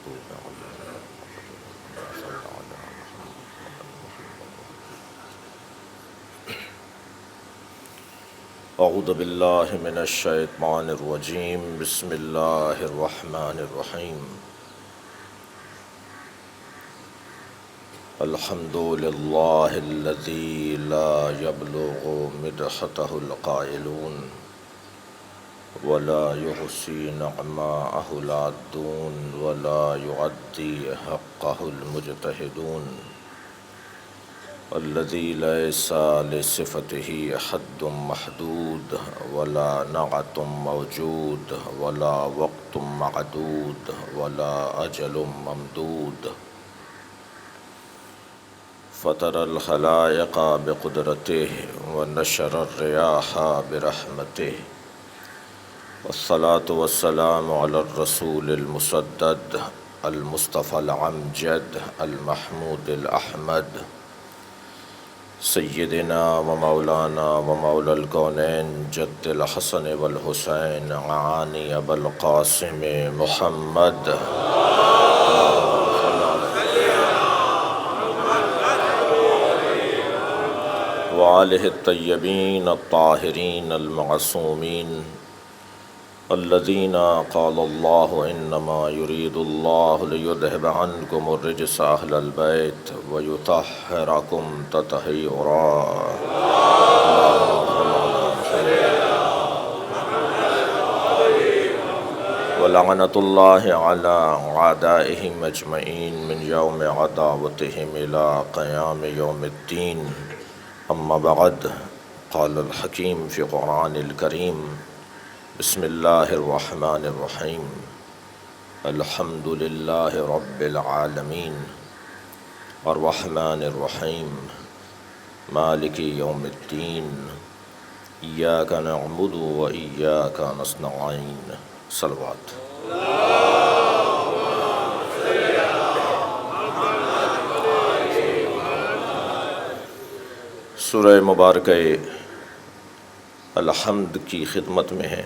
المغضوب عليهم صل على اعوذ باللہ من الشیطان الرجیم بسم اللہ الرحمن الرحیم الحمد للہ الذی لا یبلغ مدحتہ القائلون ولا يحصي نعماءه العادون ولا يعدي حقه المجتهدون الذي ليس لصفته حد محدود ولا نعت موجود ولا وقت معدود ولا أجل ممدود فطر الخلائق بقدرته ونشر الرياح برحمته والصلاة والسلام على الرسول المسدد المصطفى العمجد المحمود الأحمد سيدنا ومولانا ومولى الكونين جد الحسن والحسين عاني أبا القاسم محمد وآله الطيبين الطاهرين المعصومين الذين قال الله إنما يريد الله ليذهب عنكم الرجس أهل البيت ويطهركم تطهيرا ولعنة الله على أعدائهم أجمعين من يوم عداوتهم إلى قيام يوم الدين أما بعد قال الحكيم في قرآن الكريم بسم اللہ الرحمن الرحیم الحمد للہ رب العالمین الرحمن الرحیم مالک یوم الدین ایاک نعبد و ایاک نستعین صلوات سورہ مبارکہ الحمد کی خدمت میں ہے۔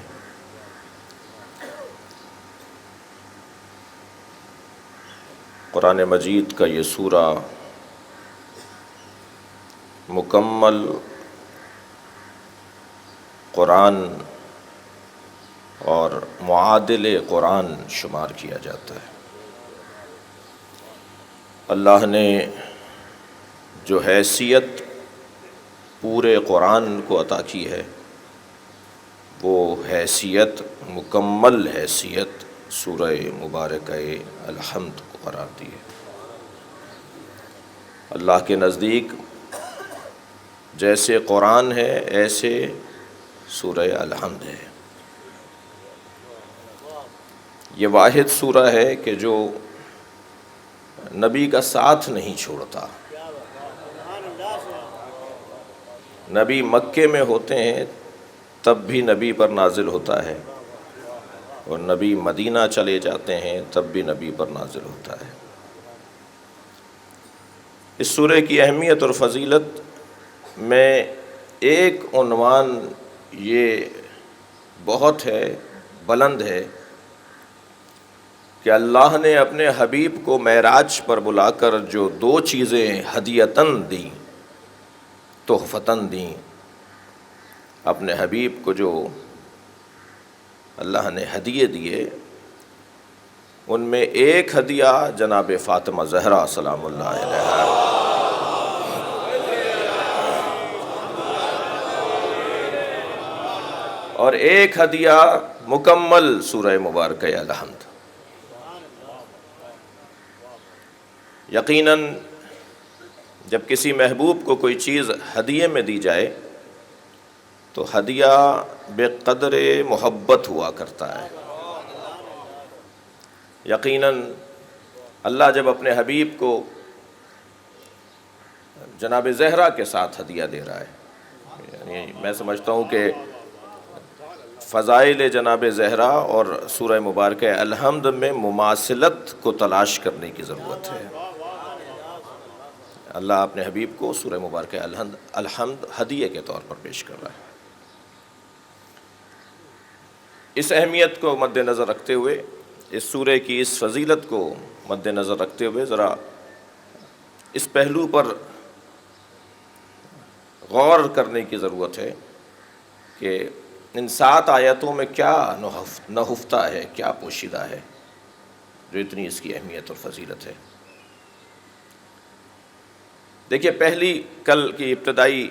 قرآن مجید کا یہ سورہ مکمل قرآن اور معادل قرآن شمار کیا جاتا ہے۔ اللہ نے جو حیثیت پورے قرآن کو عطا کی ہے وہ حیثیت مکمل حیثیت سورہ مبارکہ الحمد کو قرار دی ہے۔ اللہ کے نزدیک جیسے قرآن ہے ایسے سورہ الحمد ہے۔ یہ واحد سورہ ہے کہ جو نبی کا ساتھ نہیں چھوڑتا۔ نبی مکے میں ہوتے ہیں تب بھی نبی پر نازل ہوتا ہے، اور نبی مدینہ چلے جاتے ہیں تب بھی نبی پر نازل ہوتا ہے۔ اس سورہ کی اہمیت اور فضیلت میں ایک عنوان یہ بہت ہے، بلند ہے کہ اللہ نے اپنے حبیب کو معراج پر بلا کر جو دو چیزیں ہدیتاً دیں، تحفتاً دیں، اپنے حبیب کو جو اللہ نے ہدیے دیے ان میں ایک ہدیہ جناب فاطمہ زہرا سلام اللہ علیہا، اور ایک ہدیہ مکمل سورہ مبارکہ الحمد۔ یقیناً جب کسی محبوب کو کوئی چیز ہدیے میں دی جائے تو ہدیہ بے قدر محبت ہوا کرتا ہے۔ یقیناً اللہ جب اپنے حبیب کو جناب زہرا کے ساتھ ہدیہ دے رہا ہے، یعنی میں سمجھتا ہوں کہ فضائل جناب زہرا اور سورہ مبارکہ الحمد میں مماثلت کو تلاش کرنے کی ضرورت ہے۔ اللہ اپنے حبیب کو سورہ مبارکہ الحمد ہدیے کے طور پر پیش کر رہا ہے۔ اس اہمیت کو مد نظر رکھتے ہوئے اس سورہ کی اس فضیلت کو مد نظر رکھتے ہوئے ذرا اس پہلو پر غور کرنے کی ضرورت ہے کہ ان 7 آیتوں میں کیا نہفتہ ہے، کیا پوشیدہ ہے جو اتنی اس کی اہمیت اور فضیلت ہے۔ دیکھیے، پہلی کل کی ابتدائی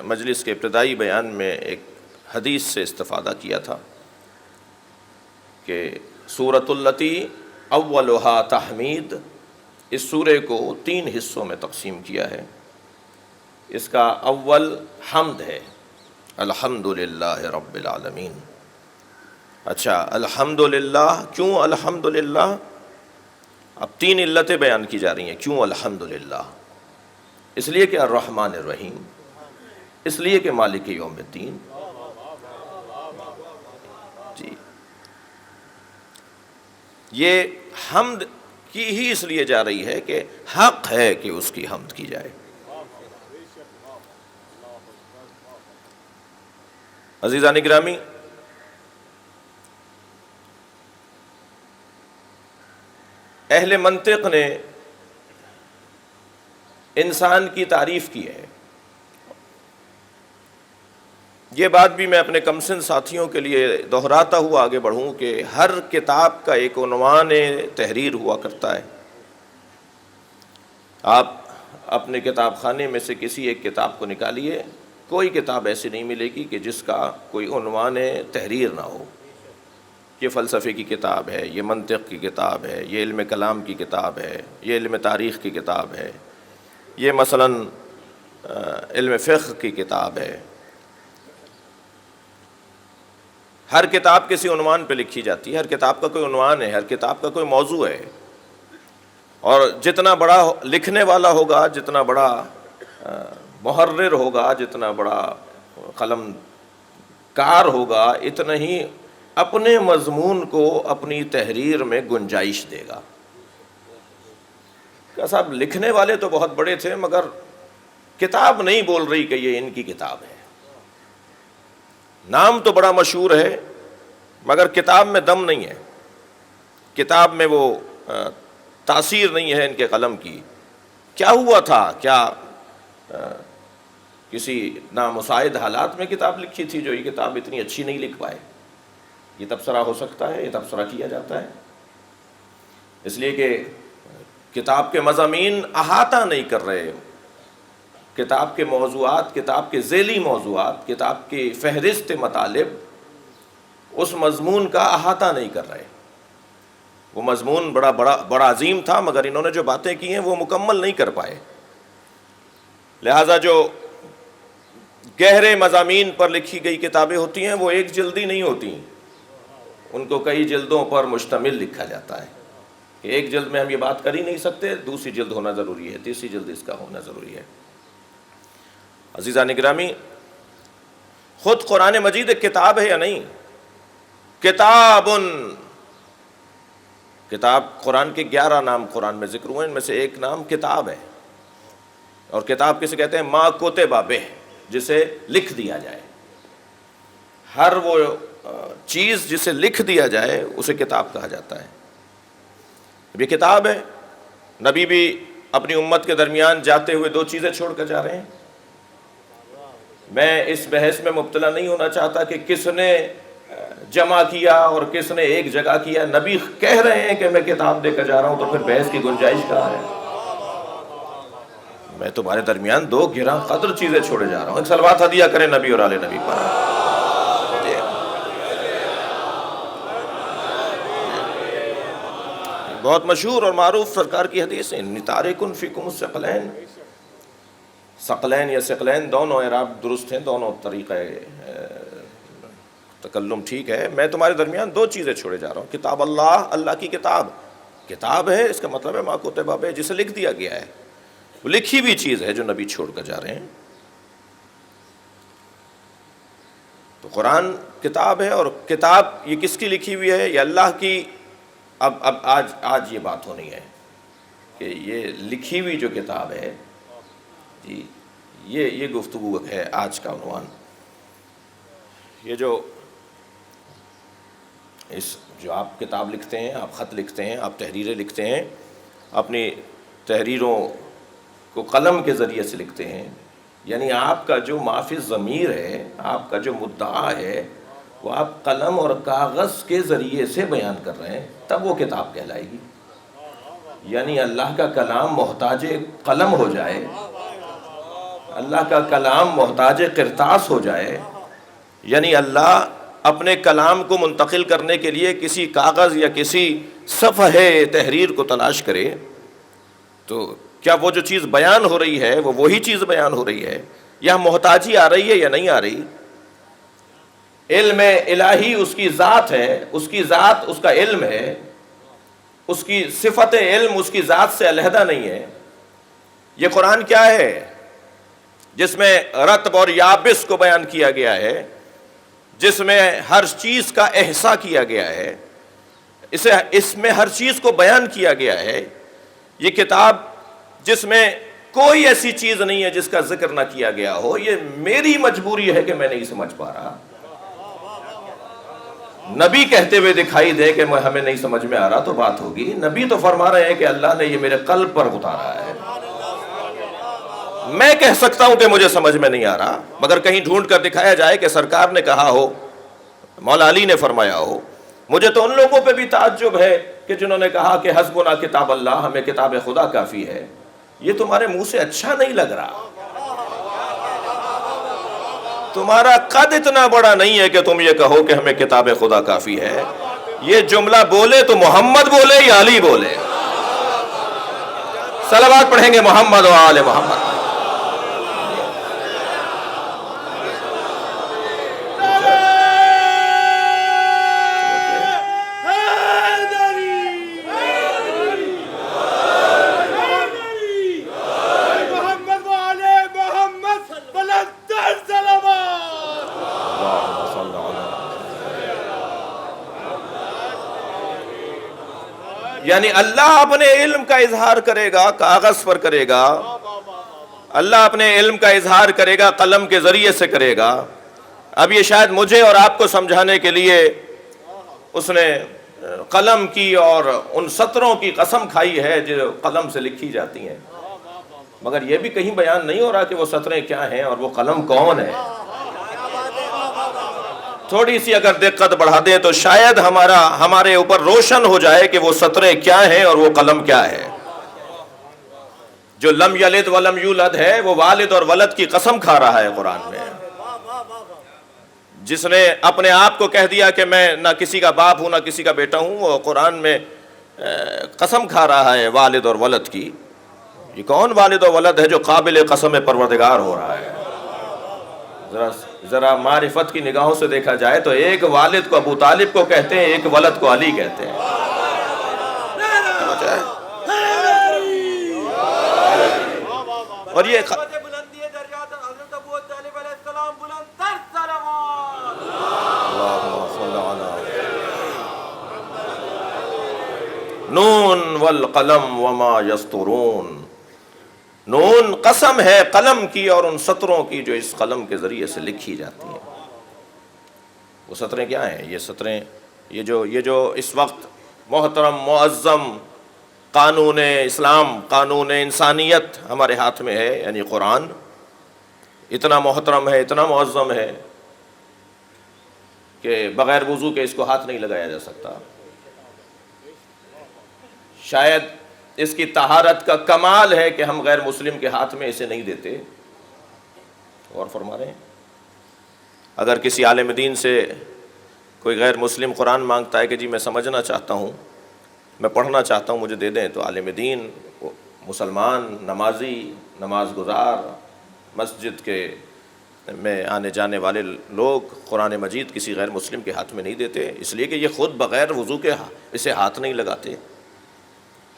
مجلس کے ابتدائی بیان میں ایک حدیث سے استفادہ کیا تھا کہ سورۃ التی اولھا تحمید، اس سورہ کو 3 حصوں میں تقسیم کیا ہے۔ اس کا اول حمد ہے، الحمدللہ رب العالمین۔ اچھا، الحمدللہ، کیوں الحمدللہ؟ اب 3 علتیں بیان کی جا رہی ہیں کیوں الحمدللہ۔ اس لیے کہ الرحمن الرحیم، اس لیے کہ مالک یوم الدین۔ جی، یہ حمد کی ہی اس لیے جا رہی ہے کہ حق ہے کہ اس کی حمد کی جائے۔ عزیزان گرامی، اہل منطق نے انسان کی تعریف کی ہے۔ یہ بات بھی میں اپنے کمسن ساتھیوں کے لیے دہراتا ہوا آگے بڑھوں کہ ہر کتاب کا ایک عنوان تحریر ہوا کرتا ہے۔ آپ اپنے کتاب خانے میں سے کسی ایک کتاب کو نکالیے، کوئی کتاب ایسی نہیں ملے گی کہ جس کا کوئی عنوان تحریر نہ ہو۔ یہ فلسفے کی کتاب ہے، یہ منطق کی کتاب ہے، یہ علم کلام کی کتاب ہے، یہ علم تاریخ کی کتاب ہے، یہ مثلاً علم فقہ کی کتاب ہے۔ ہر کتاب کسی عنوان پہ لکھی جاتی ہے، ہر کتاب کا کوئی عنوان ہے، ہر کتاب کا کوئی موضوع ہے، اور جتنا بڑا لکھنے والا ہوگا، جتنا بڑا محرر ہوگا، جتنا بڑا قلم کار ہوگا، اتنا ہی اپنے مضمون کو اپنی تحریر میں گنجائش دے گا۔ کہ صاحب لکھنے والے تو بہت بڑے تھے مگر کتاب نہیں بول رہی کہ یہ ان کی کتاب ہے۔ نام تو بڑا مشہور ہے مگر کتاب میں دم نہیں ہے، کتاب میں وہ تاثیر نہیں ہے ان کے قلم کی۔ کیا ہوا تھا؟ کیا کسی نامساعد حالات میں کتاب لکھی تھی جو یہ کتاب اتنی اچھی نہیں لکھ پائے؟ یہ تبصرہ ہو سکتا ہے، یہ تبصرہ کیا جاتا ہے، اس لیے کہ کتاب کے مضامین احاطہ نہیں کر رہے، کتاب کے موضوعات، کتاب کے ذیلی موضوعات، کتاب کی فہرست مطالب اس مضمون کا احاطہ نہیں کر رہے۔ وہ مضمون بڑا عظیم تھا مگر انہوں نے جو باتیں کی ہیں وہ مکمل نہیں کر پائے۔ لہٰذا جو گہرے مضامین پر لکھی گئی کتابیں ہوتی ہیں وہ ایک جلدی نہیں ہوتی، ان کو کئی جلدوں پر مشتمل لکھا جاتا ہے کہ ایک جلد میں ہم یہ بات کر ہی نہیں سکتے، دوسری جلد ہونا ضروری ہے، تیسری جلد اس کا ہونا ضروری ہے۔ عزیزان گرامی، خود قرآن مجید ایک کتاب ہے یا نہیں؟ کتاب قرآن کے 11 نام قرآن میں ذکر ہوئے، ان میں سے ایک نام کتاب ہے، اور کتاب کسے کہتے ہیں؟ ما کتب بہ، جسے لکھ دیا جائے۔ ہر وہ چیز جسے لکھ دیا جائے اسے کتاب کہا جاتا ہے۔ یہ کتاب ہے۔ نبی بھی اپنی امت کے درمیان جاتے ہوئے 2 چیزیں چھوڑ کر جا رہے ہیں۔ میں اس بحث میں مبتلا نہیں ہونا چاہتا کہ کس نے جمع کیا اور کس نے ایک جگہ کیا۔ نبی کہہ رہے ہیں کہ میں کتاب دے کر جا رہا ہوں، تو پھر بحث کی گنجائش کہاں ہے؟ میں تمہارے درمیان 2 گراں قدر چیزیں چھوڑے جا رہا ہوں۔ ایک صلوات ہدیہ کریں نبی اور آل نبی پر۔ بہت مشہور اور معروف سرکار کی حدیث ہے، انی تارکن فیکم الثقلین۔ ثقلین یا ثقلین دونوں اعراب درست ہیں، دونوں طریقہ تکلم ٹھیک ہے۔ میں تمہارے درمیان 2 چیزیں چھوڑے جا رہا ہوں، کتاب اللہ، اللہ کی کتاب ہے، اس کا مطلب ہے ما کتب بہ، جسے لکھ دیا گیا ہے، وہ لکھی ہوئی چیز ہے جو نبی چھوڑ کر جا رہے ہیں۔ تو قرآن کتاب ہے، اور کتاب یہ کس کی لکھی ہوئی ہے؟ یہ اللہ کی۔ اب آج یہ بات ہونی ہے کہ یہ لکھی ہوئی جو کتاب ہے، جی یہ گفتگو ہے آج کا عنوان۔ یہ جو اس جو آپ کتاب لکھتے ہیں، آپ خط لکھتے ہیں، آپ تحریریں لکھتے ہیں، اپنی تحریروں کو قلم کے ذریعے سے لکھتے ہیں، یعنی آپ کا جو ما فی الضمیر ہے، آپ کا جو مدعا ہے، وہ آپ قلم اور کاغذ کے ذریعے سے بیان کر رہے ہیں، تب وہ کتاب کہلائے گی۔ یعنی اللہ کا کلام محتاج قلم ہو جائے، اللہ کا کلام محتاج قرطاس ہو جائے، یعنی اللہ اپنے کلام کو منتقل کرنے کے لیے کسی کاغذ یا کسی صفحے تحریر کو تلاش کرے، تو کیا وہ جو چیز بیان ہو رہی ہے وہ وہی چیز بیان ہو رہی ہے، یا محتاجی آ رہی ہے یا نہیں آ رہی؟ علم الہی اس کی ذات ہے، اس کی ذات اس کا علم ہے، اس کی صفت علم اس کی ذات سے علیحدہ نہیں ہے۔ یہ قرآن کیا ہے؟ جس میں رطب اور یابس کو بیان کیا گیا ہے، جس میں ہر چیز کا احصاء کیا گیا ہے، اس میں ہر چیز کو بیان کیا گیا ہے۔ یہ کتاب جس میں کوئی ایسی چیز نہیں ہے جس کا ذکر نہ کیا گیا ہو، یہ میری مجبوری ہے کہ میں نہیں سمجھ پا رہا۔ نبی کہتے ہوئے دکھائی دے کہ ہمیں نہیں سمجھ میں آ رہا تو بات ہوگی، نبی تو فرما رہے ہیں کہ اللہ نے یہ میرے قلب پر اتارا ہے۔ میں کہہ سکتا ہوں کہ مجھے سمجھ میں نہیں آ رہا، مگر کہیں ڈھونڈ کر دکھایا جائے کہ سرکار نے کہا ہو، مولا علی نے فرمایا ہو۔ مجھے تو ان لوگوں پہ بھی تعجب ہے کہ جنہوں نے کہا کہ حسبنا کتاب اللہ، ہمیں کتاب خدا کافی ہے۔ یہ تمہارے منہ سے اچھا نہیں لگ رہا، تمہارا قد اتنا بڑا نہیں ہے کہ تم یہ کہو کہ ہمیں کتاب خدا کافی ہے۔ یہ جملہ بولے تو محمد بولے یا علی بولے؟ صلوات پڑھیں گے محمد و آل محمد۔ یعنی اللہ اپنے علم کا اظہار کرے گا، کاغذ پر کرے گا، اللہ اپنے علم کا اظہار کرے گا، قلم کے ذریعے سے کرے گا۔ اب یہ شاید مجھے اور آپ کو سمجھانے کے لیے اس نے قلم کی اور ان سطروں کی قسم کھائی ہے جو قلم سے لکھی جاتی ہیں، مگر یہ بھی کہیں بیان نہیں ہو رہا کہ وہ سطریں کیا ہیں اور وہ قلم کون ہے۔ تھوڑی سی اگر دقت بڑھا دیں تو شاید ہمارے اوپر روشن ہو جائے کہ وہ سطریں کیا ہیں اور وہ قلم کیا ہے۔ جو لم یلد ولم یولد ہے، وہ والد اور ولد کی قسم کھا رہا ہے قرآن میں۔ جس نے اپنے آپ کو کہہ دیا کہ میں نہ کسی کا باپ ہوں نہ کسی کا بیٹا ہوں، وہ قرآن میں قسم کھا رہا ہے والد اور ولد کی۔ یہ کون والد اور ولد ہے جو قابل قسم پروردگار ہو رہا ہے؟ ذرا معرفت کی نگاہوں سے دیکھا جائے تو ایک والد کو ابو طالب کو کہتے ہیں، ایک ولد کو علی کہتے ہیں۔ اور یہ نون والقلم وما یسطرون، نون قسم ہے قلم کی اور ان سطروں کی جو اس قلم کے ذریعے سے لکھی جاتی ہیں۔ وہ سطریں کیا ہیں؟ یہ سطریں یہ جو اس وقت محترم معظم قانون اسلام، قانون انسانیت ہمارے ہاتھ میں ہے، یعنی قرآن اتنا محترم ہے، اتنا معظم ہے کہ بغیر وضو کے اس کو ہاتھ نہیں لگایا جا سکتا۔ شاید اس کی طہارت کا کمال ہے کہ ہم غیر مسلم کے ہاتھ میں اسے نہیں دیتے۔ اور فرما رہے ہیں اگر کسی عالم دین سے کوئی غیر مسلم قرآن مانگتا ہے کہ جی میں سمجھنا چاہتا ہوں، میں پڑھنا چاہتا ہوں، مجھے دے دیں، تو عالم دین، مسلمان، نمازی، نماز گزار، مسجد کے میں آنے جانے والے لوگ قرآن مجید کسی غیر مسلم کے ہاتھ میں نہیں دیتے، اس لیے کہ یہ خود بغیر وضو کے اسے ہاتھ نہیں لگاتے۔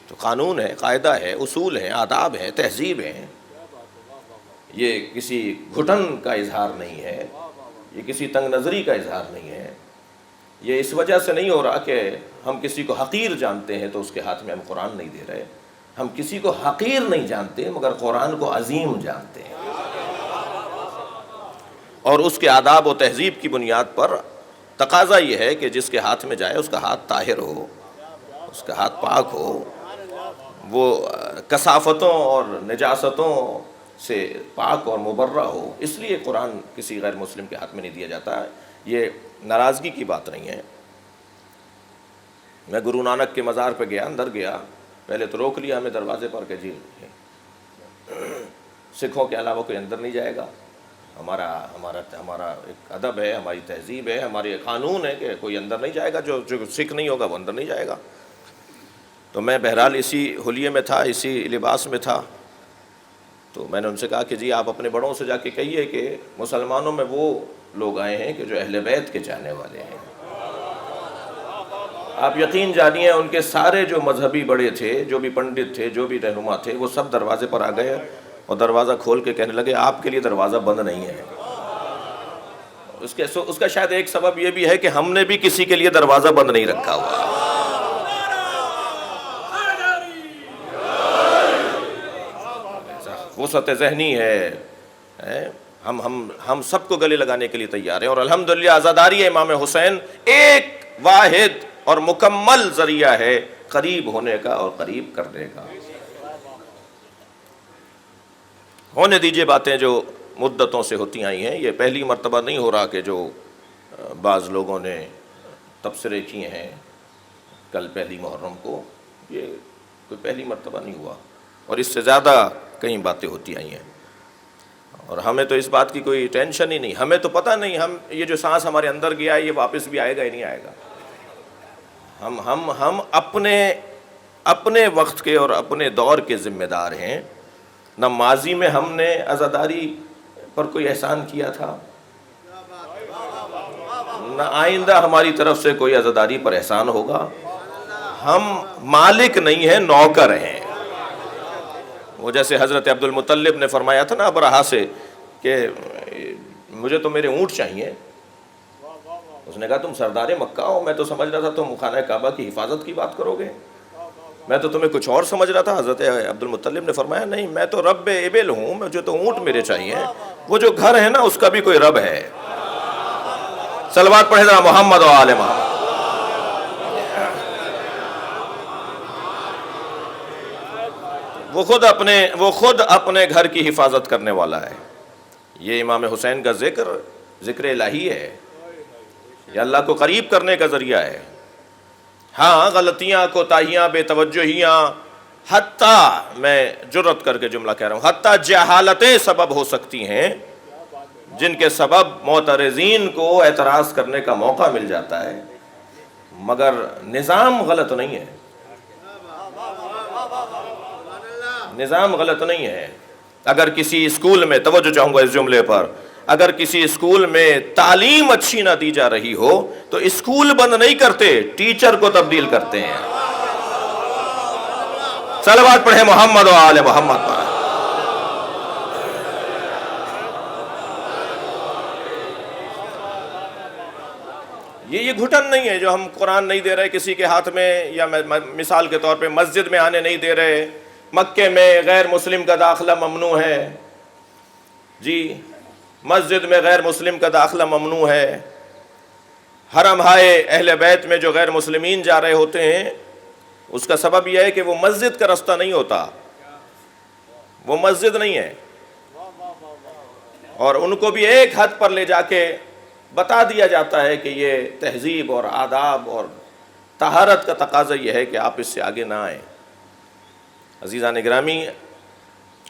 تو قانون ہے، قاعدہ ہے، اصول ہے، آداب ہے، تہذیب ہے۔ یہ کسی گھٹن کا اظہار نہیں ہے، یہ کسی تنگ نظری کا اظہار نہیں ہے۔ یہ اس وجہ سے نہیں ہو رہا کہ ہم کسی کو حقیر جانتے ہیں تو اس کے ہاتھ میں ہم قرآن نہیں دے رہے۔ ہم کسی کو حقیر نہیں جانتے مگر قرآن کو عظیم جانتے ہیں، اور اس کے آداب و تہذیب کی بنیاد پر تقاضا یہ ہے کہ جس کے ہاتھ میں جائے اس کا ہاتھ طاہر ہو، اس کا ہاتھ پاک ہو، وہ کثافتوں اور نجاستوں سے پاک اور مبرہ ہو. اس لیے قرآن کسی غیر مسلم کے ہاتھ میں نہیں دیا جاتا. یہ ناراضگی کی بات نہیں ہے. میں گرو نانک کے مزار پہ گیا، اندر گیا، پہلے تو روک لیا ہمیں دروازے پر کہ جی سکھوں کے علاوہ کوئی اندر نہیں جائے گا. ہمارا ایک ادب ہے، ہماری تہذیب ہے، ہمارے قانون ہے کہ کوئی اندر نہیں جائے گا، جو سکھ نہیں ہوگا وہ اندر نہیں جائے گا. تو میں بہرحال اسی حلیے میں تھا، اسی لباس میں تھا. تو میں نے ان سے کہا کہ جی آپ اپنے بڑوں سے جا کے کہیے کہ مسلمانوں میں وہ لوگ آئے ہیں کہ جو اہل بیت کے چاہنے والے ہیں. آپ یقین جانیے ان کے سارے جو مذہبی بڑے تھے، جو بھی پنڈت تھے، جو بھی رہنما تھے، وہ سب دروازے پر آ گئے اور دروازہ کھول کے کہنے لگے آپ کے لیے دروازہ بند نہیں ہے. اس کا شاید ایک سبب یہ بھی ہے کہ ہم نے بھی کسی کے لیے دروازہ بند نہیں رکھا ہوا. وسعت ذہنی ہے. ہم سب کو گلے لگانے کے لیے تیار ہیں، اور الحمدللہ عزاداری امام حسین ایک واحد اور مکمل ذریعہ ہے قریب ہونے کا اور قریب کرنے کا. ہونے دیجئے باتیں جو مدتوں سے ہوتی آئی ہیں. یہ پہلی مرتبہ نہیں ہو رہا کہ جو بعض لوگوں نے تبصرے کیے ہیں کل پہلی محرم کو، یہ کوئی پہلی مرتبہ نہیں ہوا، اور اس سے زیادہ کئی باتیں ہوتی آئی ہیں. اور ہمیں تو اس بات کی کوئی ٹینشن ہی نہیں. ہمیں تو پتہ نہیں یہ جو سانس ہمارے اندر گیا ہے یہ واپس بھی آئے گا یا نہیں آئے گا. ہم اپنے وقت کے اور اپنے دور کے ذمہ دار ہیں. نہ ماضی میں ہم نے عزاداری پر کوئی احسان کیا تھا، نہ آئندہ ہماری طرف سے کوئی عزاداری پر احسان ہوگا. ہم مالک نہیں ہیں، نوکر ہیں. وہ جیسے حضرت عبد المطلب نے فرمایا تھا نا ابرہا سے کہ مجھے تو میرے اونٹ چاہیے. اس نے کہا تم سردار مکہ ہو، میں تو سمجھ رہا تھا تم خانہ کعبہ کی حفاظت کی بات کرو گے، میں تو تمہیں کچھ اور سمجھ رہا تھا. حضرت عبد المطلب نے فرمایا نہیں، میں تو رب ابل ہوں، مجھے تو اونٹ میرے چاہیے. وہ جو گھر ہے نا اس کا بھی کوئی رب ہے. صلوات پڑھے ذرا محمد و آل محمد. وہ خود اپنے گھر کی حفاظت کرنے والا ہے. یہ امام حسین کا ذکر الہی ہے، یہ اللہ کو قریب کرنے کا ذریعہ ہے. ہاں غلطیاں، کوتاہیاں، بے توجہیاں، حتیٰ میں جرت کر کے جملہ کہہ رہا ہوں، حتیٰ جہالتیں سبب ہو سکتی ہیں جن کے سبب معترضین کو اعتراض کرنے کا موقع مل جاتا ہے، مگر نظام غلط نہیں ہے. نظام غلط نہیں ہے. اگر کسی اسکول میں، توجہ چاہوں گا اس جملے پر، اگر کسی اسکول میں تعلیم اچھی نہ دی جا رہی ہو تو اسکول بند نہیں کرتے، ٹیچر کو تبدیل کرتے ہیں. صلوات پڑھیں محمد و آل محمد پر. یہ گھٹن نہیں ہے جو ہم قرآن نہیں دے رہے کسی کے ہاتھ میں، یا مثال کے طور پہ مسجد میں آنے نہیں دے رہے. مکے میں غیر مسلم کا داخلہ ممنوع ہے. جی مسجد میں غیر مسلم کا داخلہ ممنوع ہے. حرم ہائے اہل بیت میں جو غیر مسلمین جا رہے ہوتے ہیں اس کا سبب یہ ہے کہ وہ مسجد کا رستہ نہیں ہوتا، وہ مسجد نہیں ہے. اور ان کو بھی ایک حد پر لے جا کے بتا دیا جاتا ہے کہ یہ تہذیب اور آداب اور طہارت کا تقاضا یہ ہے کہ آپ اس سے آگے نہ آئیں. عزیزان گرامی،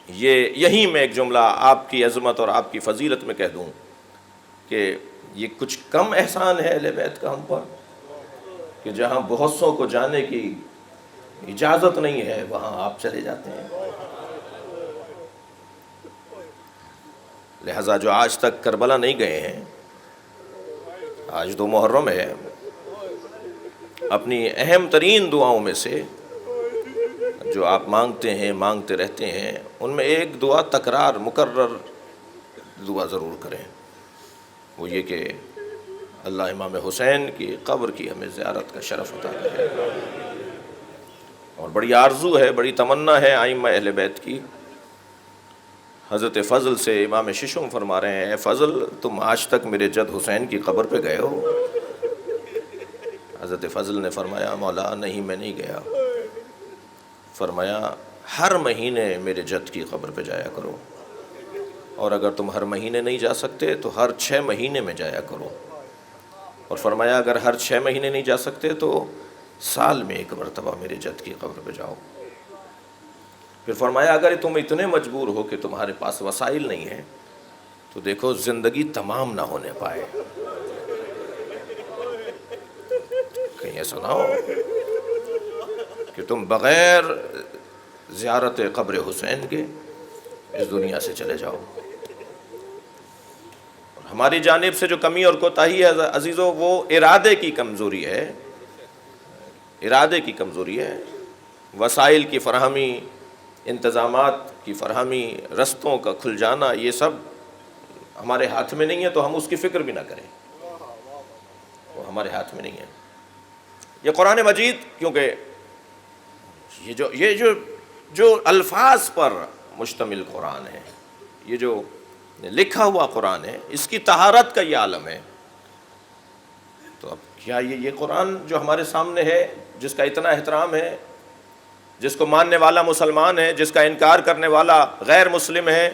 یہیں میں ایک جملہ آپ کی عظمت اور آپ کی فضیلت میں کہہ دوں کہ یہ کچھ کم احسان ہے اہل بیت کا ہم پر کہ جہاں بہت سو کو جانے کی اجازت نہیں ہے وہاں آپ چلے جاتے ہیں. لہذا جو آج تک کربلا نہیں گئے ہیں، آج 2 محرم ہے، اپنی اہم ترین دعاؤں میں سے جو آپ مانگتے ہیں، مانگتے رہتے ہیں، ان میں ایک دعا تکرار مکرر دعا ضرور کریں. وہ یہ کہ اللہ امام حسین کی قبر کی ہمیں زیارت کا شرف عطا کرے. اور بڑی آرزو ہے، بڑی تمنا ہے ائمہ اہل بیت کی. حضرت فضل سے امام ششم فرما رہے ہیں، اے فضل تم آج تک میرے جد حسین کی قبر پہ گئے ہو؟ حضرت فضل نے فرمایا مولا نہیں میں نہیں گیا. فرمایا ہر مہینے میرے جد کی قبر پہ جایا کرو، اور اگر تم ہر مہینے نہیں جا سکتے تو ہر 6 مہینے میں جایا کرو، اور فرمایا اگر ہر 6 مہینے نہیں جا سکتے تو سال میں 1 مرتبہ میرے جد کی قبر پہ جاؤ. پھر فرمایا اگر تم اتنے مجبور ہو کہ تمہارے پاس وسائل نہیں ہیں تو دیکھو زندگی تمام نہ ہونے پائے. کہیں ایسا نہ ہو کہ تم بغیر زیارت قبر حسین کے اس دنیا سے چلے جاؤ. ہماری جانب سے جو کمی اور کوتاہی ہے عزیزو وہ ارادے کی کمزوری ہے، ارادے کی کمزوری ہے. وسائل کی فراہمی، انتظامات کی فراہمی، رستوں کا کھل جانا، یہ سب ہمارے ہاتھ میں نہیں ہے تو ہم اس کی فکر بھی نہ کریں، وہ ہمارے ہاتھ میں نہیں ہے. یہ قرآن مجید کیونکہ یہ جو الفاظ پر مشتمل قرآن ہے، یہ جو لکھا ہوا قرآن ہے، اس کی طہارت کا یہ عالم ہے. تو اب کیا یہ قرآن جو ہمارے سامنے ہے، جس کا اتنا احترام ہے، جس کو ماننے والا مسلمان ہے، جس کا انکار کرنے والا غیر مسلم ہے،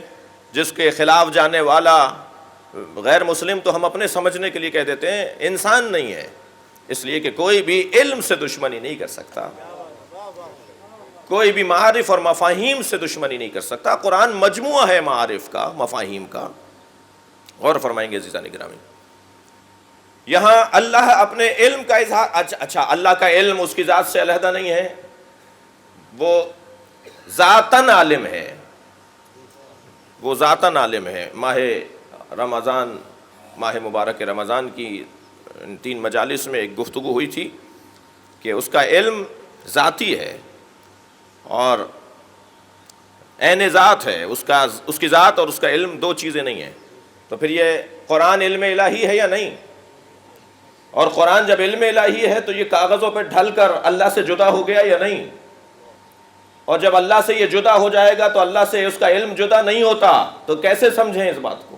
جس کے خلاف جانے والا غیر مسلم تو ہم اپنے سمجھنے کے لیے کہہ دیتے ہیں انسان نہیں ہے، اس لیے کہ کوئی بھی علم سے دشمنی نہیں کر سکتا، کوئی بھی معارف اور مفاہیم سے دشمنی نہیں کر سکتا. قرآن مجموعہ ہے معارف کا، مفاہیم کا. غور فرمائیں گے عزیزان گرامی، یہاں اللہ اپنے علم کا اظہار. اچھا اللہ کا علم اس کی ذات سے علیحدہ نہیں ہے، وہ ذاتاً عالم ہے، وہ ذاتاً عالم ہے. ماہ رمضان، ماہ مبارک رمضان کی 3 مجالس میں ایک گفتگو ہوئی تھی کہ اس کا علم ذاتی ہے اور عین ذات ہے، اس کی ذات اور اس کا علم 2 چیزیں نہیں ہیں. تو پھر یہ قرآن علم الہی ہے یا نہیں؟ اور قرآن جب علم الہی ہے تو یہ کاغذوں پہ ڈھل کر اللہ سے جدا ہو گیا یا نہیں؟ اور جب اللہ سے یہ جدا ہو جائے گا تو اللہ سے اس کا علم جدا نہیں ہوتا، تو کیسے سمجھیں اس بات کو؟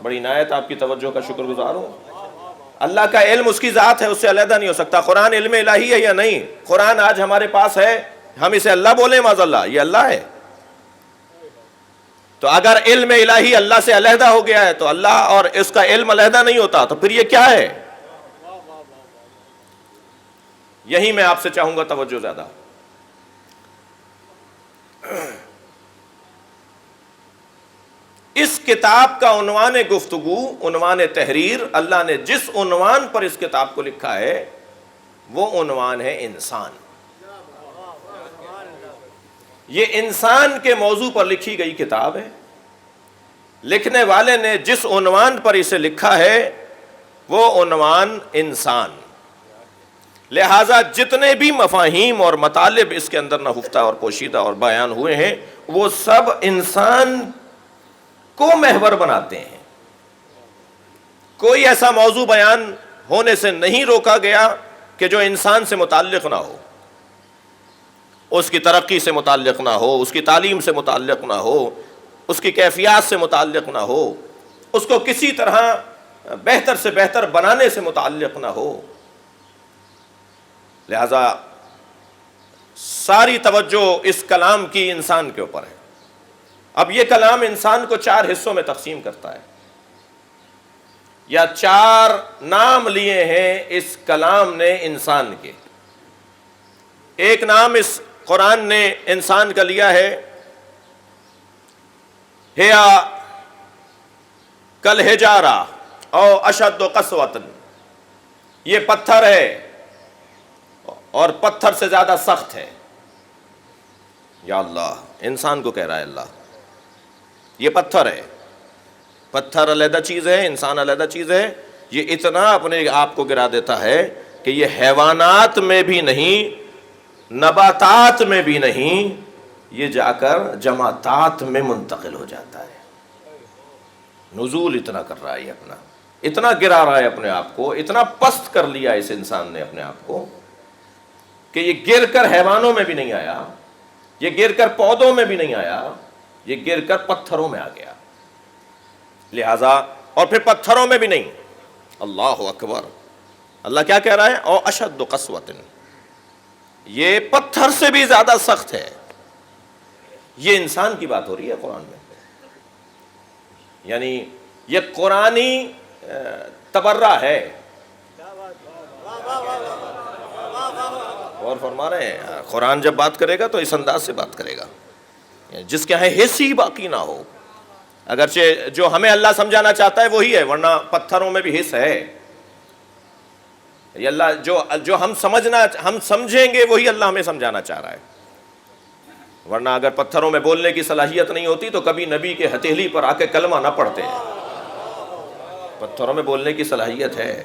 بڑی عنایت آپ کی توجہ کا شکر گزار ہوں. اللہ کا علم اس کی ذات ہے، اس سے علیحدہ نہیں ہو سکتا. قرآن علم الہی ہے یا نہیں؟ قرآن آج ہمارے پاس ہے، ہم اسے اللہ بولیں معاذ اللہ، یہ اللہ ہے. تو اگر علم الہی اللہ سے علیحدہ ہو گیا ہے تو اللہ اور اس کا علم علیحدہ نہیں ہوتا، تو پھر یہ کیا ہے؟ یہی میں آپ سے چاہوں گا توجہ زیادہ. اس کتاب کا عنوان گفتگو، عنوان تحریر، اللہ نے جس عنوان پر اس کتاب کو لکھا ہے وہ عنوان ہے انسان. یہ انسان کے موضوع پر لکھی گئی کتاب ہے. لکھنے والے نے جس عنوان پر اسے لکھا ہے وہ عنوان انسان. لہٰذا جتنے بھی مفاہیم اور مطالب اس کے اندر نہفتہ اور پوشیدہ اور بیان ہوئے ہیں وہ سب انسان کو محور بناتے ہیں. کوئی ایسا موضوع بیان ہونے سے نہیں روکا گیا کہ جو انسان سے متعلق نہ ہو، اس کی ترقی سے متعلق نہ ہو، اس کی تعلیم سے متعلق نہ ہو، اس کی کیفیات سے متعلق نہ ہو، اس کو کسی طرح بہتر سے بہتر بنانے سے متعلق نہ ہو. لہذا ساری توجہ اس کلام کی انسان کے اوپر ہے. اب یہ کلام انسان کو 4 حصوں میں تقسیم کرتا ہے، یا 4 نام لیے ہیں اس کلام نے انسان کے. ایک نام اس قرآن نے انسان کا لیا ہے، ہیا کل حجارہ او اشد قسوۃ، یہ پتھر ہے اور پتھر سے زیادہ سخت ہے. یا اللہ، انسان کو کہہ رہا ہے اللہ، یہ پتھر ہے. پتھر علیحدہ چیز ہے، انسان علیحدہ چیز ہے. یہ اتنا اپنے آپ کو گرا دیتا ہے کہ یہ حیوانات میں بھی نہیں، نباتات میں بھی نہیں، یہ جا کر جماعتات میں منتقل ہو جاتا ہے. نزول اتنا کر رہا ہے یہ اپنا، اتنا گرا رہا ہے اپنے آپ کو، اتنا پست کر لیا اس انسان نے اپنے آپ کو کہ یہ گر کر حیوانوں میں بھی نہیں آیا، یہ گر کر پودوں میں بھی نہیں آیا، یہ گر کر پتھروں میں آ گیا. لہذا اور پھر پتھروں میں بھی نہیں، اللہ اکبر، اللہ کیا کہہ رہا ہے؟ او اشد قسوۃ، یہ پتھر سے بھی زیادہ سخت ہے. یہ انسان کی بات ہو رہی ہے قرآن میں، یعنی یہ قرآنی تبرہ ہے. اور فرما رہے ہیں قرآن جب بات کرے گا تو اس انداز سے بات کرے گا جس کے یہاں حس ہی باقی نہ ہو. اگرچہ جو ہمیں اللہ سمجھانا چاہتا ہے وہی ہے، ورنہ پتھروں میں بھی حس ہے. یہ اللہ جو ہم سمجھیں گے وہی اللہ ہمیں سمجھانا چاہ رہا ہے. ورنہ اگر پتھروں میں بولنے کی صلاحیت نہیں ہوتی تو کبھی نبی کے ہتھیلی پر آ کے کلمہ نہ پڑھتے. پتھروں میں بولنے کی صلاحیت ہے.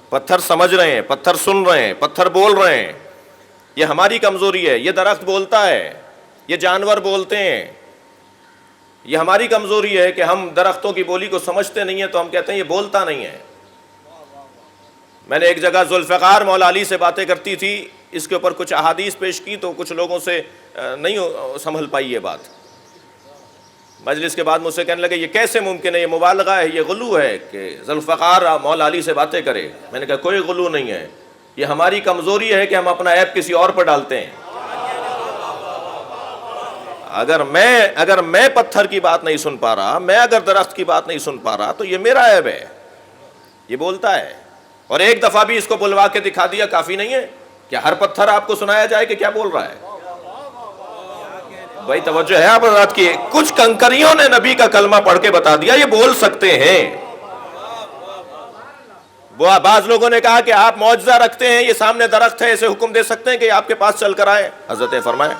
پتھر سمجھ رہے ہیں، پتھر سن رہے ہیں، پتھر بول رہے ہیں. یہ ہماری کمزوری ہے. یہ درخت بولتا ہے، یہ جانور بولتے ہیں. یہ ہماری کمزوری ہے کہ ہم درختوں کی بولی کو سمجھتے نہیں ہیں تو ہم کہتے ہیں یہ بولتا نہیں ہے. میں نے ایک جگہ ذوالفقار مولا علی سے باتیں کرتی تھی، اس کے اوپر کچھ احادیث پیش کی تو کچھ لوگوں سے نہیں سنبھل پائی یہ بات. مجلس کے بعد مجھ سے کہنے لگے یہ کیسے ممکن ہے، یہ مبالغہ ہے، یہ غلو ہے کہ ذوالفقار مولا علی سے باتیں کرے. میں نے کہا کوئی غلو نہیں ہے، یہ ہماری کمزوری ہے کہ ہم اپنا عیب کسی اور پر ڈالتے ہیں. اگر میں پتھر کی بات نہیں سن پا رہا، میں اگر درخت کی بات نہیں سن پا رہا تو یہ میرا عیب ہے. یہ بولتا ہے. اور ایک دفعہ بھی اس کو بلوا کے دکھا دیا کافی نہیں ہے. کیا ہر پتھر آپ کو سنایا جائے کہ کیا بول رہا ہے؟ بھائی توجہ ہے آپ حضرات کی. کچھ کنکریوں نے نبی کا کلمہ پڑھ کے بتا دیا یہ بول سکتے ہیں. بعض لوگوں نے کہا کہ آپ معجزہ رکھتے ہیں، یہ سامنے درخت ہے، اسے حکم دے سکتے ہیں کہ آپ کے پاس چل کر آئے. حضرت نے فرمایا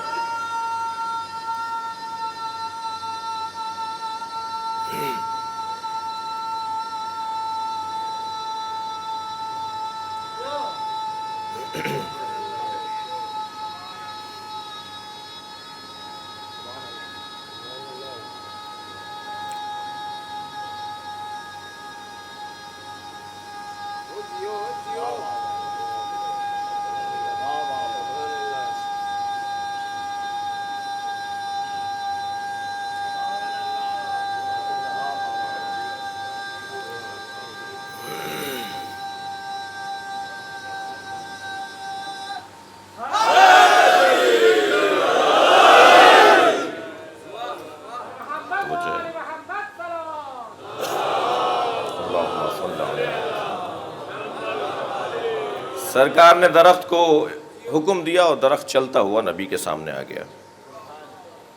سرکار نے درخت کو حکم دیا اور درخت چلتا ہوا نبی کے سامنے آ گیا.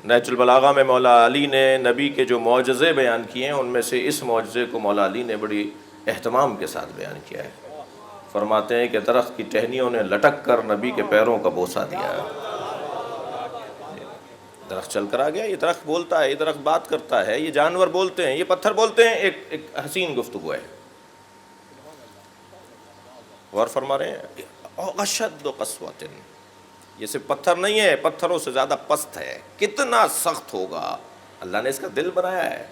نہج البلاغہ میں مولا علی نے نبی کے جو معجزے بیان کیے ہیں ان میں سے اس معجزے کو مولا علی نے بڑی اہتمام کے ساتھ بیان کیا ہے. فرماتے ہیں کہ درخت کی ٹہنیوں نے لٹک کر نبی کے پیروں کا بوسہ دیا. درخت چل کر آ گیا. یہ درخت بولتا ہے، یہ درخت بات کرتا ہے، یہ جانور بولتے ہیں، یہ پتھر بولتے ہیں. ایک حسین گفتگو ہے. غور فرما رہے ہیں اشد قسوۃ، یہ صرف پتھر نہیں ہے، پتھروں سے زیادہ پست ہے. کتنا سخت ہوگا. اللہ نے اس کا دل بنایا ہے.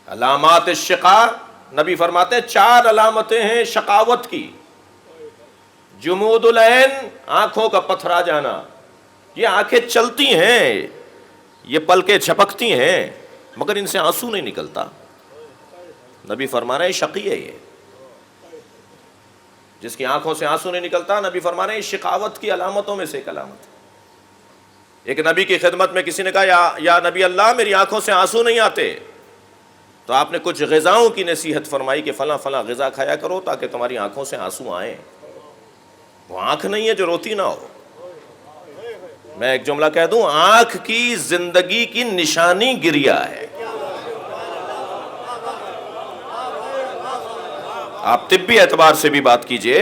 علامات الشقاء، نبی فرماتے ہیں 4 علامتیں ہیں شقاوت کی. جمود العین، آنکھوں کا پتھرا جانا. یہ آنکھیں چلتی ہیں، یہ پلکیں جھپکتی ہیں مگر ان سے آنسو نہیں نکلتا. نبی فرما رہے ہیں شقی ہے یہ، جس کی آنکھوں سے آنسو نہیں نکلتا. نبی فرما رہے ہیں شقاوت کی علامتوں میں سے ایک علامت. ایک نبی کی خدمت میں کسی نے کہا یا نبی اللہ میری آنکھوں سے آنسو نہیں آتے، تو آپ نے کچھ غذاؤں کی نصیحت فرمائی کہ فلاں فلاں غذا کھایا کرو تاکہ تمہاری آنکھوں سے آنسو آئیں. وہ آنکھ نہیں ہے جو روتی نہ ہو. میں ایک جملہ کہہ دوں، آنکھ کی زندگی کی نشانی گریا ہے. آپ طبی اعتبار سے بھی بات کیجئے،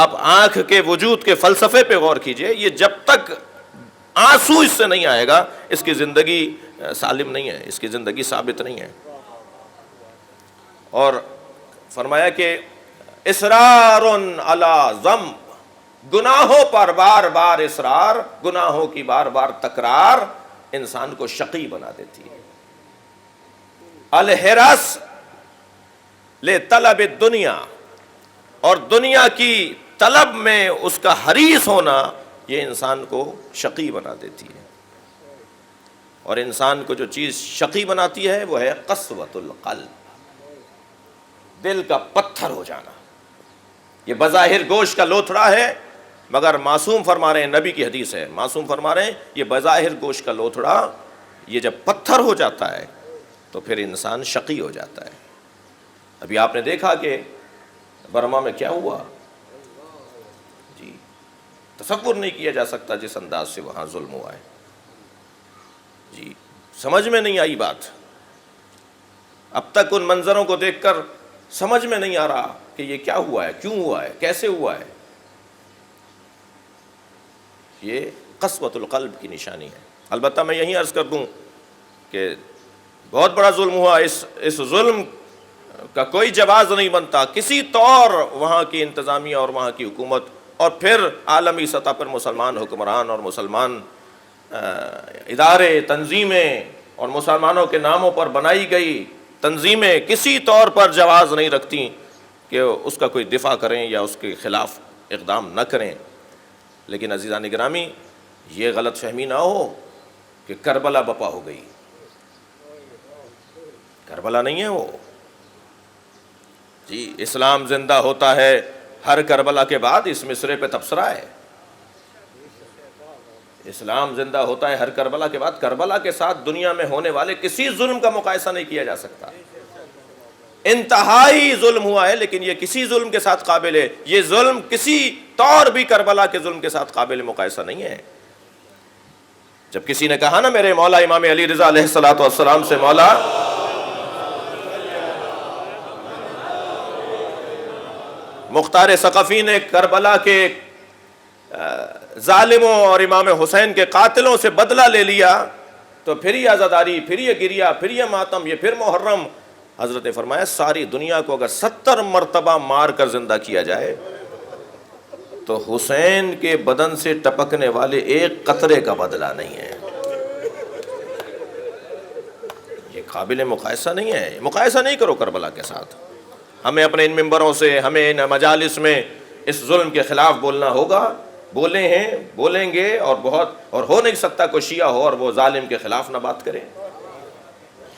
آپ آنکھ کے وجود کے فلسفے پہ غور کیجئے. یہ جب تک آنسو اس سے نہیں آئے گا اس کی زندگی سالم نہیں ہے، اس کی زندگی ثابت نہیں ہے. اور فرمایا کہ اصرار علی ذنب، گناہوں پر بار بار اصرار، گناہوں کی بار بار تکرار انسان کو شقی بنا دیتی ہے. الحرص لطلب الدنیا، اور دنیا کی طلب میں اس کا حریص ہونا یہ انسان کو شقی بنا دیتی ہے. اور انسان کو جو چیز شقی بناتی ہے وہ ہے قسوۃ القلب، دل کا پتھر ہو جانا. یہ بظاہر گوشت کا لوتھڑا ہے، مگر معصوم فرما رہے ہیں، نبی کی حدیث ہے، معصوم فرما رہے ہیں یہ بظاہر گوشت کا لوتھڑا یہ جب پتھر ہو جاتا ہے تو پھر انسان شقی ہو جاتا ہے۔ ابھی آپ نے دیکھا کہ برما میں کیا ہوا، جی تصور نہیں کیا جا سکتا جس انداز سے وہاں ظلم ہوا ہے، جی سمجھ میں نہیں آئی بات۔ اب تک ان منظروں کو دیکھ کر سمجھ میں نہیں آ رہا کہ یہ کیا ہوا ہے، کیوں ہوا ہے، کیسے ہوا ہے۔ یہ قسوۃ القلب کی نشانی ہے۔ البتہ میں یہیں عرض کر دوں کہ بہت بڑا ظلم ہوا، اس ظلم کا کوئی جواز نہیں بنتا کسی طور وہاں کی انتظامیہ اور وہاں کی حکومت، اور پھر عالمی سطح پر مسلمان حکمران اور مسلمان ادارے، تنظیمیں اور مسلمانوں کے ناموں پر بنائی گئی تنظیمیں کسی طور پر جواز نہیں رکھتی کہ اس کا کوئی دفاع کریں یا اس کے خلاف اقدام نہ کریں۔ لیکن عزیزان گرامی، یہ غلط فہمی نہ ہو کہ کربلا بپا ہو گئی، کربلا نہیں ہے وہ، جی اسلام زندہ ہوتا ہے ہر کربلا کے بعد، اس مصرے پہ تبصرہ ہے، اسلام زندہ ہوتا ہے ہر کربلا کے بعد۔ کربلا کے ساتھ دنیا میں ہونے والے کسی ظلم کا مقایسہ نہیں کیا جا سکتا، انتہائی ظلم ہوا ہے، لیکن یہ کسی ظلم کے ساتھ قابل ہے، یہ ظلم کسی طور بھی کربلا کے ظلم کے ساتھ قابل مقایسہ نہیں ہے۔ جب کسی نے کہا نا میرے مولا امام علی رضا علیہ الصلوۃ والسلام سے، مولا مختار ثقفی نے کربلا کے ظالموں اور امام حسین کے قاتلوں سے بدلہ لے لیا، تو پھر یہ عزاداری، پھر یہ گریہ، پھر یہ ماتم، یہ پھر محرم۔ حضرت نے فرمایا ساری دنیا کو اگر 70 مرتبہ مار کر زندہ کیا جائے تو حسین کے بدن سے ٹپکنے والے ایک قطرے کا بدلہ نہیں ہے۔ یہ قابل مقایسہ نہیں ہے، مقایسہ نہیں کرو کربلا کے ساتھ۔ ہمیں اپنے ان ممبروں سے، ہمیں ان مجالس میں اس ظلم کے خلاف بولنا ہوگا، بولے ہیں، بولیں گے، اور ہو نہیں سکتا کوئی شیعہ ہو اور وہ ظالم کے خلاف نہ بات کرے،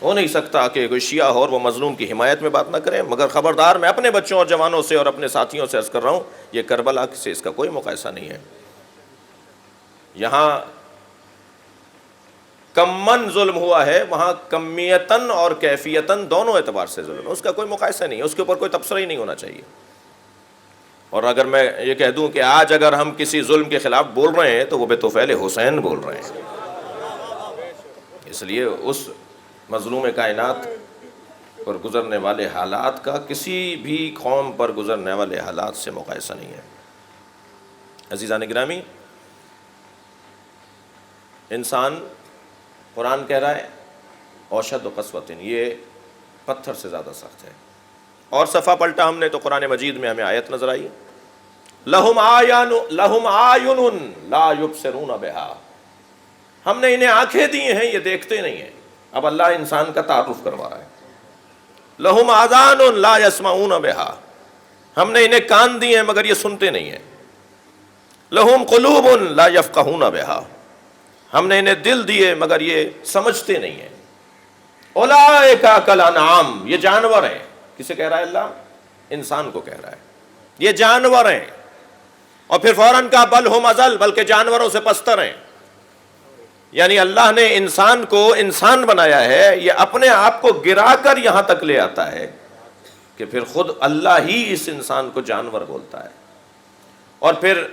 ہو نہیں سکتا کہ کوئی شیعہ ہو اور وہ مظلوم کی حمایت میں بات نہ کرے۔ مگر خبردار، میں اپنے بچوں اور جوانوں سے اور اپنے ساتھیوں سے عرض کر رہا ہوں، یہ کربلا سے اس کا کوئی مقایسہ نہیں ہے۔ یہاں کمن ظلم ہوا ہے، وہاں کمیتاً اور کیفیتاً دونوں اعتبار سے ظلم ہے، اس کا کوئی مقایسہ نہیں ہے، اس کے اوپر کوئی تبصرہ ہی نہیں ہونا چاہیے۔ اور اگر میں یہ کہہ دوں کہ آج اگر ہم کسی ظلم کے خلاف بول رہے ہیں تو وہ بطفیل حسین بول رہے ہیں، اس لیے اس مظلوم کائنات پر گزرنے والے حالات کا کسی بھی قوم پر گزرنے والے حالات سے مقایسہ نہیں ہے۔ عزیزان گرامی، انسان، قرآن کہہ رہا ہے اوشد و قسوتن، یہ پتھر سے زیادہ سخت ہے۔ اور صفحہ پلٹا ہم نے تو قرآن مجید میں ہمیں آیت نظر آئی، لہم اعین لا یبصرون بہا، ہم نے انہیں آنکھیں دی ہیں یہ دیکھتے نہیں ہیں۔ اب اللہ انسان کا تعارف کروا رہا ہے، لہم آذان لا یسمعون بہا، ہم نے انہیں کان دیے ہیں مگر یہ سنتے نہیں ہیں۔ لہم قلوب لا یفقہون بہا، ہم نے انہیں دل دیے مگر یہ سمجھتے نہیں ہیں۔ اولئک کالانعام، یہ جانور ہیں۔ کسے کہہ رہا ہے اللہ؟ انسان کو کہہ رہا ہے یہ جانور ہیں، اور پھر فوراً کہا بل ہم اضل، بلکہ جانوروں سے پستر ہیں۔ یعنی اللہ نے انسان کو انسان بنایا ہے، یہ اپنے آپ کو گرا کر یہاں تک لے آتا ہے کہ پھر خود اللہ ہی اس انسان کو جانور بولتا ہے، اور پھر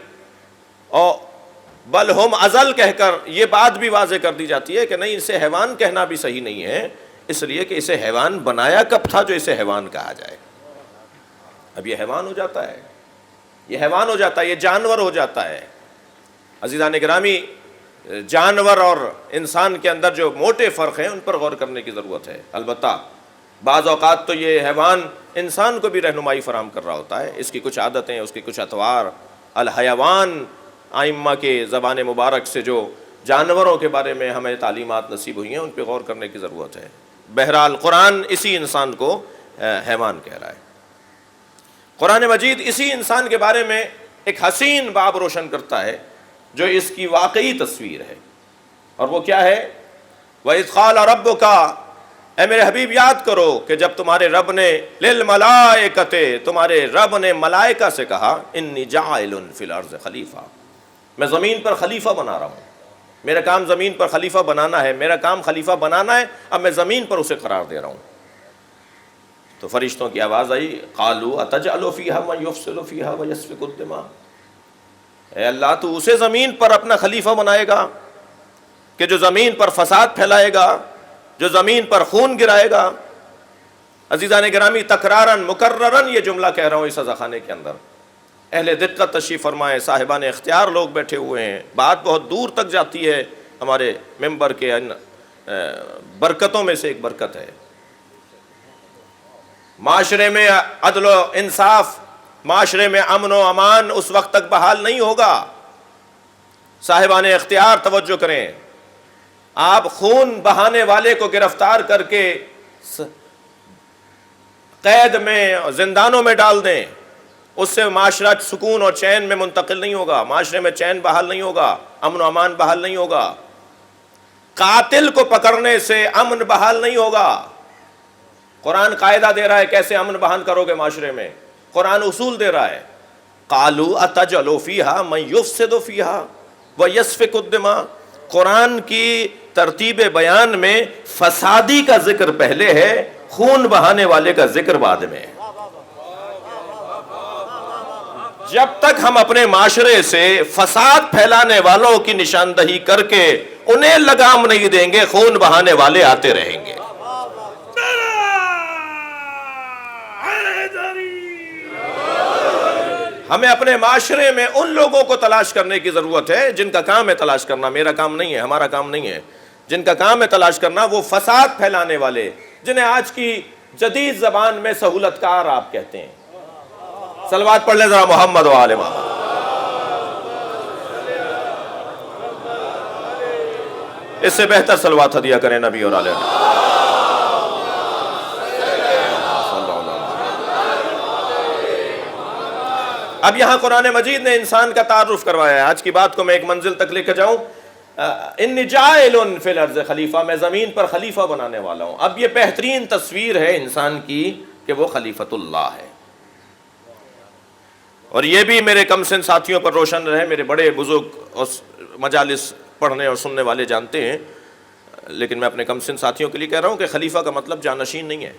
بل ہم اضل کہہ کر یہ بات بھی واضح کر دی جاتی ہے کہ نہیں، اسے حیوان کہنا بھی صحیح نہیں ہے، اس لیے کہ اسے حیوان بنایا کب تھا جو اسے حیوان کہا جائے؟ اب یہ حیوان ہو جاتا ہے، یہ حیوان ہو جاتا ہے، یہ جانور ہو جاتا ہے۔ عزیزان گرامی، جانور اور انسان کے اندر جو موٹے فرق ہیں ان پر غور کرنے کی ضرورت ہے۔ البتہ بعض اوقات تو یہ حیوان انسان کو بھی رہنمائی فراہم کر رہا ہوتا ہے، اس کی کچھ عادتیں، اس کی کچھ اطوار۔ الحیوان، ائمہ کے زبان مبارک سے جو جانوروں کے بارے میں ہمیں تعلیمات نصیب ہوئی ہیں ان پہ غور کرنے کی ضرورت ہے۔ بہرحال قرآن اسی انسان کو حیوان کہہ رہا ہے۔ قرآن مجید اسی انسان کے بارے میں ایک حسین باب روشن کرتا ہے جو اس کی واقعی تصویر ہے، اور وہ کیا ہے؟ وَإِذْ قَالَ رَبُّكَ اے میرے حبیب یاد کرو کہ جب تمہارے رب نے للملائکۃ، تمہارے رب نے ملائکہ سے کہا انی جاعل فی الارض خلیفہ، میں زمین پر خلیفہ بنا رہا ہوں، میرا کام زمین پر خلیفہ بنانا ہے، میرا کام خلیفہ بنانا ہے، اب میں زمین پر اسے قرار دے رہا ہوں۔ تو فرشتوں کی آواز آئی قالوا اتجعل فیہا من یفسد فیہا ویسفک الدماء، اے اللہ تو اسے زمین پر اپنا خلیفہ بنائے گا کہ جو زمین پر فساد پھیلائے گا، جو زمین پر خون گرائے گا۔ عزیزان گرامی، تکرارن مکررن یہ جملہ کہہ رہا ہوں اس عزا خانے کے اندر، اہل دقت تشریف فرمائے، صاحبان اختیار لوگ بیٹھے ہوئے ہیں، بات بہت دور تک جاتی ہے، ہمارے ممبر کے برکتوں میں سے ایک برکت ہے۔ معاشرے میں عدل و انصاف، معاشرے میں امن و امان اس وقت تک بحال نہیں ہوگا۔ صاحبان اختیار توجہ کریں، آپ خون بہانے والے کو گرفتار کر کے قید میں زندانوں میں ڈال دیں، اس سے معاشرہ سکون اور چین میں منتقل نہیں ہوگا، معاشرے میں چین بحال نہیں ہوگا، امن و امان بحال نہیں ہوگا۔ قاتل کو پکڑنے سے امن بحال نہیں ہوگا۔ قرآن قاعدہ دے رہا ہے کیسے امن بحال کرو گے معاشرے میں، قرآن اصول دے رہا ہے۔ قالوا اتجعل فیہا من یفسد فیہا ویسفک الدماء، قرآن کی ترتیب بیان میں فسادی کا ذکر پہلے ہے، خون بہانے والے کا ذکر بعد میں۔ جب تک ہم اپنے معاشرے سے فساد پھیلانے والوں کی نشاندہی کر کے انہیں لگام نہیں دیں گے، خون بہانے والے آتے رہیں گے۔ ہمیں اپنے معاشرے میں ان لوگوں کو تلاش کرنے کی ضرورت ہے جن کا کام ہے تلاش کرنا، میرا کام نہیں ہے، ہمارا کام نہیں ہے، جن کا کام ہے تلاش کرنا، وہ فساد پھیلانے والے جنہیں آج کی جدید زبان میں سہولت کار آپ کہتے ہیں۔ صلوات پڑھ لیں ذرا محمد و آل محمد۔ اس سے بہتر صلوات ہدیہ کریں نبی اور آل محمد۔ اب یہاں قرآن مجید نے انسان کا تعارف کروایا ہے۔ آج کی بات کو میں ایک منزل تک لے کر جاؤں، انی جاعل فی الارض خلیفہ، میں زمین پر خلیفہ بنانے والا ہوں۔ اب یہ بہترین تصویر ہے انسان کی کہ وہ خلیفۃ اللہ ہے، اور یہ بھی میرے کم سن ساتھیوں پر روشن رہے، میرے بڑے بزرگ اور مجالس پڑھنے اور سننے والے جانتے ہیں، لیکن میں اپنے کم سن ساتھیوں کے لیے کہہ رہا ہوں کہ خلیفہ کا مطلب جانشین نہیں ہے۔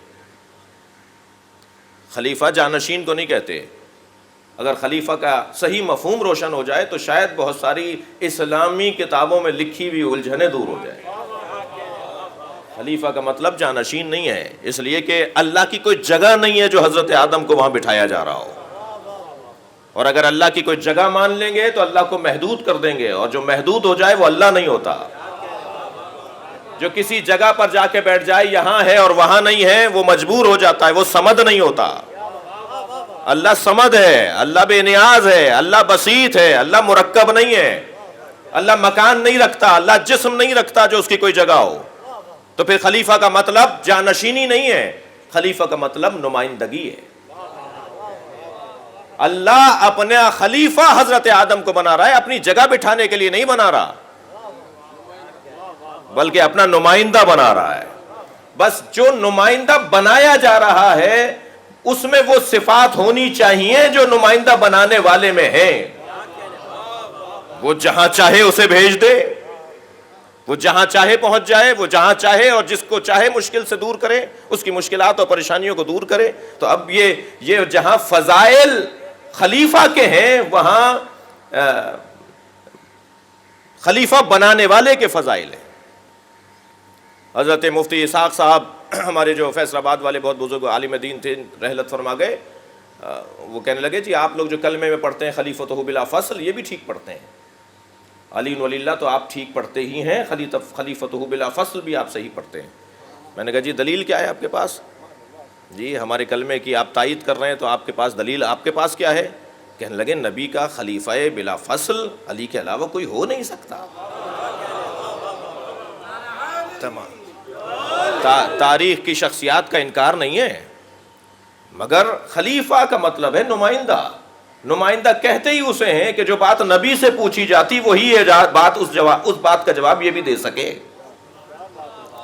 خلیفہ جانشین کو نہیں کہتے۔ اگر خلیفہ کا صحیح مفہوم روشن ہو جائے تو شاید بہت ساری اسلامی کتابوں میں لکھی ہوئی الجھنیں دور ہو جائیں۔ خلیفہ کا مطلب جانشین نہیں ہے، اس لیے کہ اللہ کی کوئی جگہ نہیں ہے جو حضرت آدم کو وہاں بٹھایا جا رہا ہو، اور اگر اللہ کی کوئی جگہ مان لیں گے تو اللہ کو محدود کر دیں گے، اور جو محدود ہو جائے وہ اللہ نہیں ہوتا۔ جو کسی جگہ پر جا کے بیٹھ جائے یہاں ہے اور وہاں نہیں ہے، وہ مجبور ہو جاتا ہے، وہ صمد نہیں ہوتا۔ اللہ صمد ہے، اللہ بے نیاز ہے، اللہ بسیط ہے، اللہ مرکب نہیں ہے، اللہ مکان نہیں رکھتا، اللہ جسم نہیں رکھتا جو اس کی کوئی جگہ ہو۔ تو پھر خلیفہ کا مطلب جانشینی نہیں ہے، خلیفہ کا مطلب نمائندگی ہے۔ اللہ اپنا خلیفہ حضرت آدم کو بنا رہا ہے، اپنی جگہ بٹھانے کے لیے نہیں بنا رہا، بلکہ اپنا نمائندہ بنا رہا ہے۔ بس جو نمائندہ بنایا جا رہا ہے اس میں وہ صفات ہونی چاہیے جو نمائندہ بنانے والے میں ہیں۔ وہ جہاں چاہے اسے بھیج دے، وہ جہاں چاہے پہنچ جائے، وہ جہاں چاہے اور جس کو چاہے مشکل سے دور کرے، اس کی مشکلات اور پریشانیوں کو دور کرے۔ تو اب یہ جہاں فضائل خلیفہ کے ہیں وہاں خلیفہ بنانے والے کے فضائل ہیں۔ حضرت مفتی اسحاق صاحب ہمارے جو فیصل آباد والے بہت بزرگ عالم دین تھے، رحلت فرما گئے، وہ کہنے لگے جی آپ لوگ جو کلمے میں پڑھتے ہیں خلیفۃ بلا فصل، یہ بھی ٹھیک پڑھتے ہیں، علی ولی اللہ تو آپ ٹھیک پڑھتے ہی ہیں، خلیفۃ بلا فصل بھی آپ صحیح پڑھتے ہیں۔ میں نے کہا جی دلیل کیا ہے آپ کے پاس؟ جی ہمارے کلمے کی آپ تائید کر رہے ہیں تو آپ کے پاس دلیل، آپ کے پاس کیا ہے؟ کہنے لگے نبی کا خلیفہ بلا فصل علی کے علاوہ کوئی ہو نہیں سکتا۔ تمام تاریخ کی شخصیات کا انکار نہیں ہے، مگر خلیفہ کا مطلب ہے نمائندہ۔ نمائندہ کہتے ہی اسے ہیں کہ جو بات نبی سے پوچھی جاتی وہی ہے بات، اس بات کا جواب یہ بھی دے سکے۔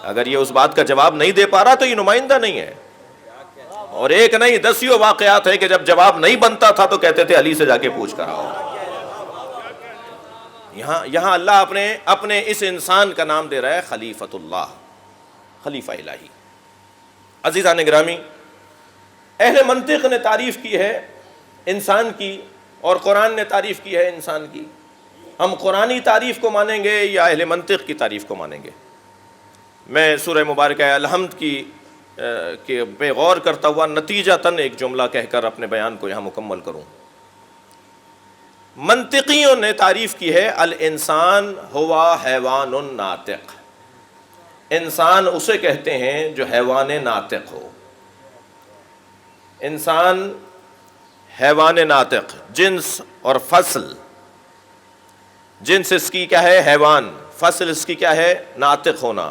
اگر یہ اس بات کا جواب نہیں دے پا رہا تو یہ نمائندہ نہیں ہے. اور ایک نہیں دسیوں واقعات ہے کہ جب جواب نہیں بنتا تھا تو کہتے تھے علی سے جا کے پوچھ کر آؤ. یہاں اللہ اپنے اس انسان کا نام دے رہا ہے خلیفۃ اللہ، خلیفہ الہی. عزیزان گرامی، اہل منطق نے تعریف کی ہے انسان کی اور قرآن نے تعریف کی ہے انسان کی. ہم قرآنی تعریف کو مانیں گے یا اہل منطق کی تعریف کو مانیں گے؟ میں سورہ مبارکہ الحمد کے پہ غور کرتا ہوا نتیجتاً ایک جملہ کہہ کر اپنے بیان کو یہاں مکمل کروں. منطقیوں نے تعریف کی ہے الانسان ہوا حیوان ناطق. انسان اسے کہتے ہیں جو حیوان ناطق ہو. انسان حیوان ناطق، جنس اور فصل. جنس اس کی کیا ہے؟ حیوان. فصل اس کی کیا ہے؟ ناطق ہونا.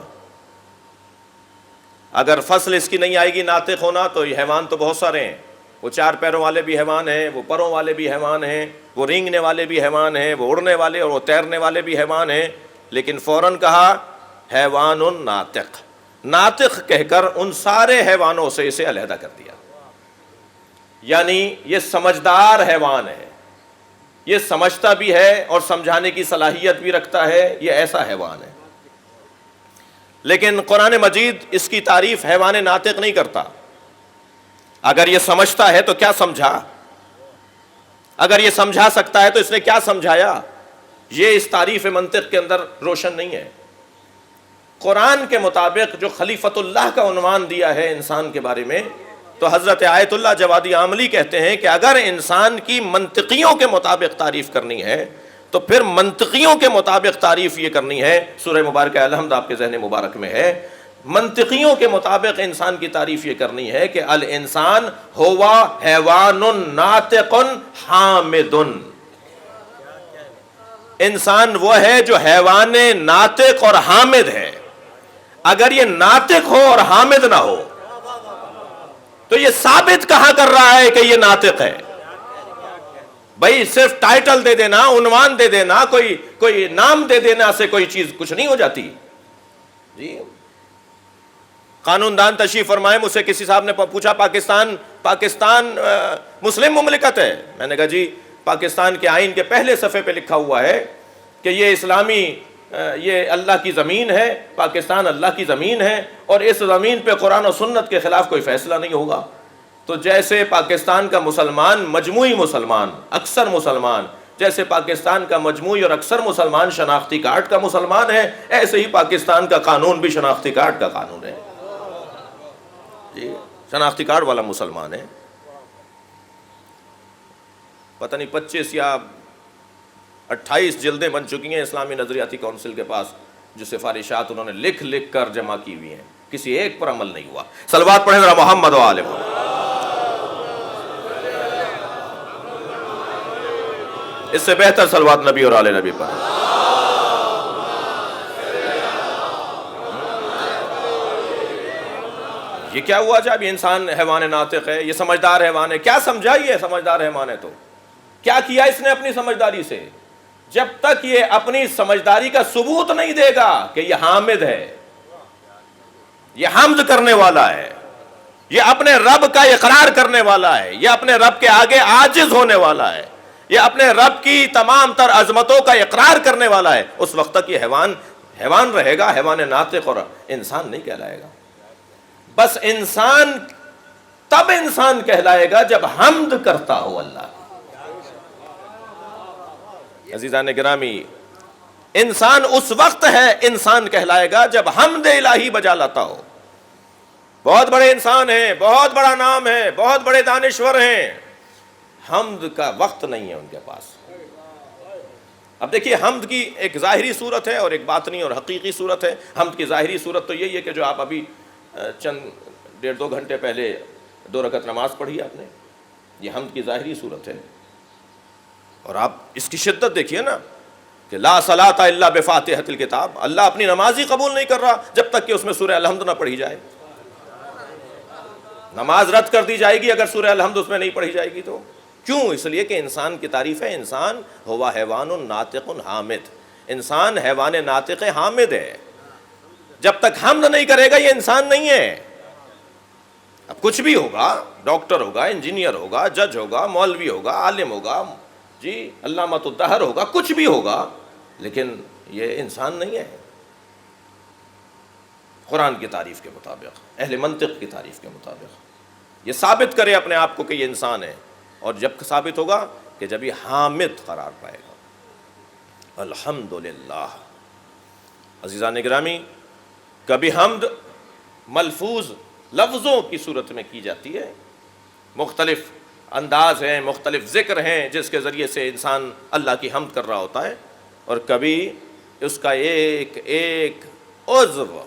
اگر فصل اس کی نہیں آئے گی ناطق ہونا تو یہ حیوان تو بہت سارے ہیں. وہ 4 پیروں والے بھی حیوان ہیں، وہ پروں والے بھی حیوان ہیں، وہ رینگنے والے بھی حیوان ہیں، وہ اڑنے والے اور وہ تیرنے والے بھی حیوان ہیں. لیکن فوراً کہا حیوان ناطق. ناطق کہہ کر ان سارے حیوانوں سے اسے علیحدہ کر دیا. یعنی یہ سمجھدار حیوان ہے، یہ سمجھتا بھی ہے اور سمجھانے کی صلاحیت بھی رکھتا ہے. یہ ایسا حیوان ہے. لیکن قرآن مجید اس کی تعریف حیوان ناطق نہیں کرتا. اگر یہ سمجھتا ہے تو کیا سمجھا؟ اگر یہ سمجھا سکتا ہے تو اس نے کیا سمجھایا؟ یہ اس تعریف منطق کے اندر روشن نہیں ہے. قرآن کے مطابق جو خلیفۃ اللہ کا عنوان دیا ہے انسان کے بارے میں، تو حضرت آیت اللہ جوادی عاملی کہتے ہیں کہ اگر انسان کی منطقیوں کے مطابق تعریف کرنی ہے تو پھر منطقیوں کے مطابق تعریف یہ کرنی ہے. سورہ مبارکہ الحمد آپ کے ذہن مبارک میں ہے. منطقیوں کے مطابق انسان کی تعریف یہ کرنی ہے کہ الانسان ہوا حیوان ناطق حامد. انسان وہ ہے جو حیوان ناطق اور حامد ہے. اگر یہ ناطق ہو اور حامد نہ ہو تو یہ ثابت کہاں کر رہا ہے کہ یہ ناطق ہے؟ بھائی صرف ٹائٹل دے دینا، عنوان دے دینا، کوئی نام دے دینا سے کوئی چیز کچھ نہیں ہو جاتی. جی قانون دان تشریف فرمائے. مجھ سے کسی صاحب نے پوچھا پاکستان مسلم مملکت ہے؟ میں نے کہا جی پاکستان کے آئین کے پہلے صفحے پہ لکھا ہوا ہے کہ یہ اسلامی، یہ اللہ کی زمین ہے، پاکستان اللہ کی زمین ہے اور اس زمین پہ قرآن و سنت کے خلاف کوئی فیصلہ نہیں ہوگا. تو جیسے پاکستان کا مسلمان مجموعی مسلمان، اکثر مسلمان، جیسے پاکستان کا مجموعی اور اکثر مسلمان شناختی کارڈ کا مسلمان ہے، ایسے ہی پاکستان کا قانون بھی شناختی کارڈ کا قانون ہے. جی شناختی کارڈ والا مسلمان ہے. پتہ نہیں 25 یا 28 جلدیں بن چکی ہیں اسلامی نظریاتی کونسل کے پاس، جو سفارشات انہوں نے لکھ لکھ کر جمع کی ہوئی ہیں. کسی ایک پر عمل نہیں ہوا. صلوات پڑھیں ذرا محمد و آل محمد. اس سے بہتر صلوات نبی اور آل نبی پر. یہ کیا ہوا جب یہ انسان حیوان ناطق ہے، یہ سمجھدار حیوان ہے؟ کیا سمجھا یہ سمجھدار حیوان ہے؟ تو کیا کیا اس نے اپنی سمجھداری سے؟ جب تک یہ اپنی سمجھداری کا ثبوت نہیں دے گا کہ یہ حامد ہے، یہ حمد کرنے والا ہے، یہ اپنے رب کا اقرار کرنے والا ہے، یہ اپنے رب کے آگے عاجز ہونے والا ہے، یہ اپنے رب کی تمام تر عظمتوں کا اقرار کرنے والا ہے، اس وقت تک یہ حیوان رہے گا، حیوان ناطق اور انسان نہیں کہلائے گا. بس انسان تب انسان کہلائے گا جب حمد کرتا ہو اللہ. عزیزان گرامی، انسان اس وقت ہے انسان کہلائے گا جب حمد الہی بجا لاتا ہو. بہت بڑے انسان ہیں، بہت بڑا نام ہے، بہت بڑے دانشور ہیں، حمد کا وقت نہیں ہے ان کے پاس. اب دیکھیے حمد کی ایک ظاہری صورت ہے اور ایک باطنی اور حقیقی صورت ہے. حمد کی ظاہری صورت تو یہی ہے کہ جو آپ ابھی چند 1.5-2 گھنٹے پہلے 2 رکعت نماز پڑھی آپ نے، یہ حمد کی ظاہری صورت ہے. اور آپ اس کی شدت دیکھیے نا کہ لا صلاۃ الا بفاتحۃ الکتاب. اللہ اپنی نماز ہی قبول نہیں کر رہا جب تک کہ اس میں سورہ الحمد نہ پڑھی جائے. نماز رد کر دی جائے گی اگر سورہ الحمد اس میں نہیں پڑھی جائے گی. تو کیوں؟ اس لیے کہ انسان کی تعریف ہے انسان ہوا حیوان ناطق حامد. انسان حیوان ناطق حامد ہے. جب تک حمد نہیں کرے گا یہ انسان نہیں ہے. اب کچھ بھی ہوگا، ڈاکٹر ہوگا، انجینئر ہوگا، جج ہوگا، مولوی ہوگا، عالم ہوگا، جی علامۃ الدہر ہوگا، کچھ بھی ہوگا، لیکن یہ انسان نہیں ہے. قرآن کی تعریف کے مطابق، اہل منطق کی تعریف کے مطابق یہ ثابت کرے اپنے آپ کو کہ یہ انسان ہے. اور جب ثابت ہوگا کہ جب یہ حامد قرار پائے گا. الحمدللہ. عزیزان گرامی، کبھی حمد ملفوظ لفظوں کی صورت میں کی جاتی ہے، مختلف انداز ہیں، مختلف ذکر ہیں جس کے ذریعے سے انسان اللہ کی حمد کر رہا ہوتا ہے، اور کبھی اس کا ایک ایک عضو،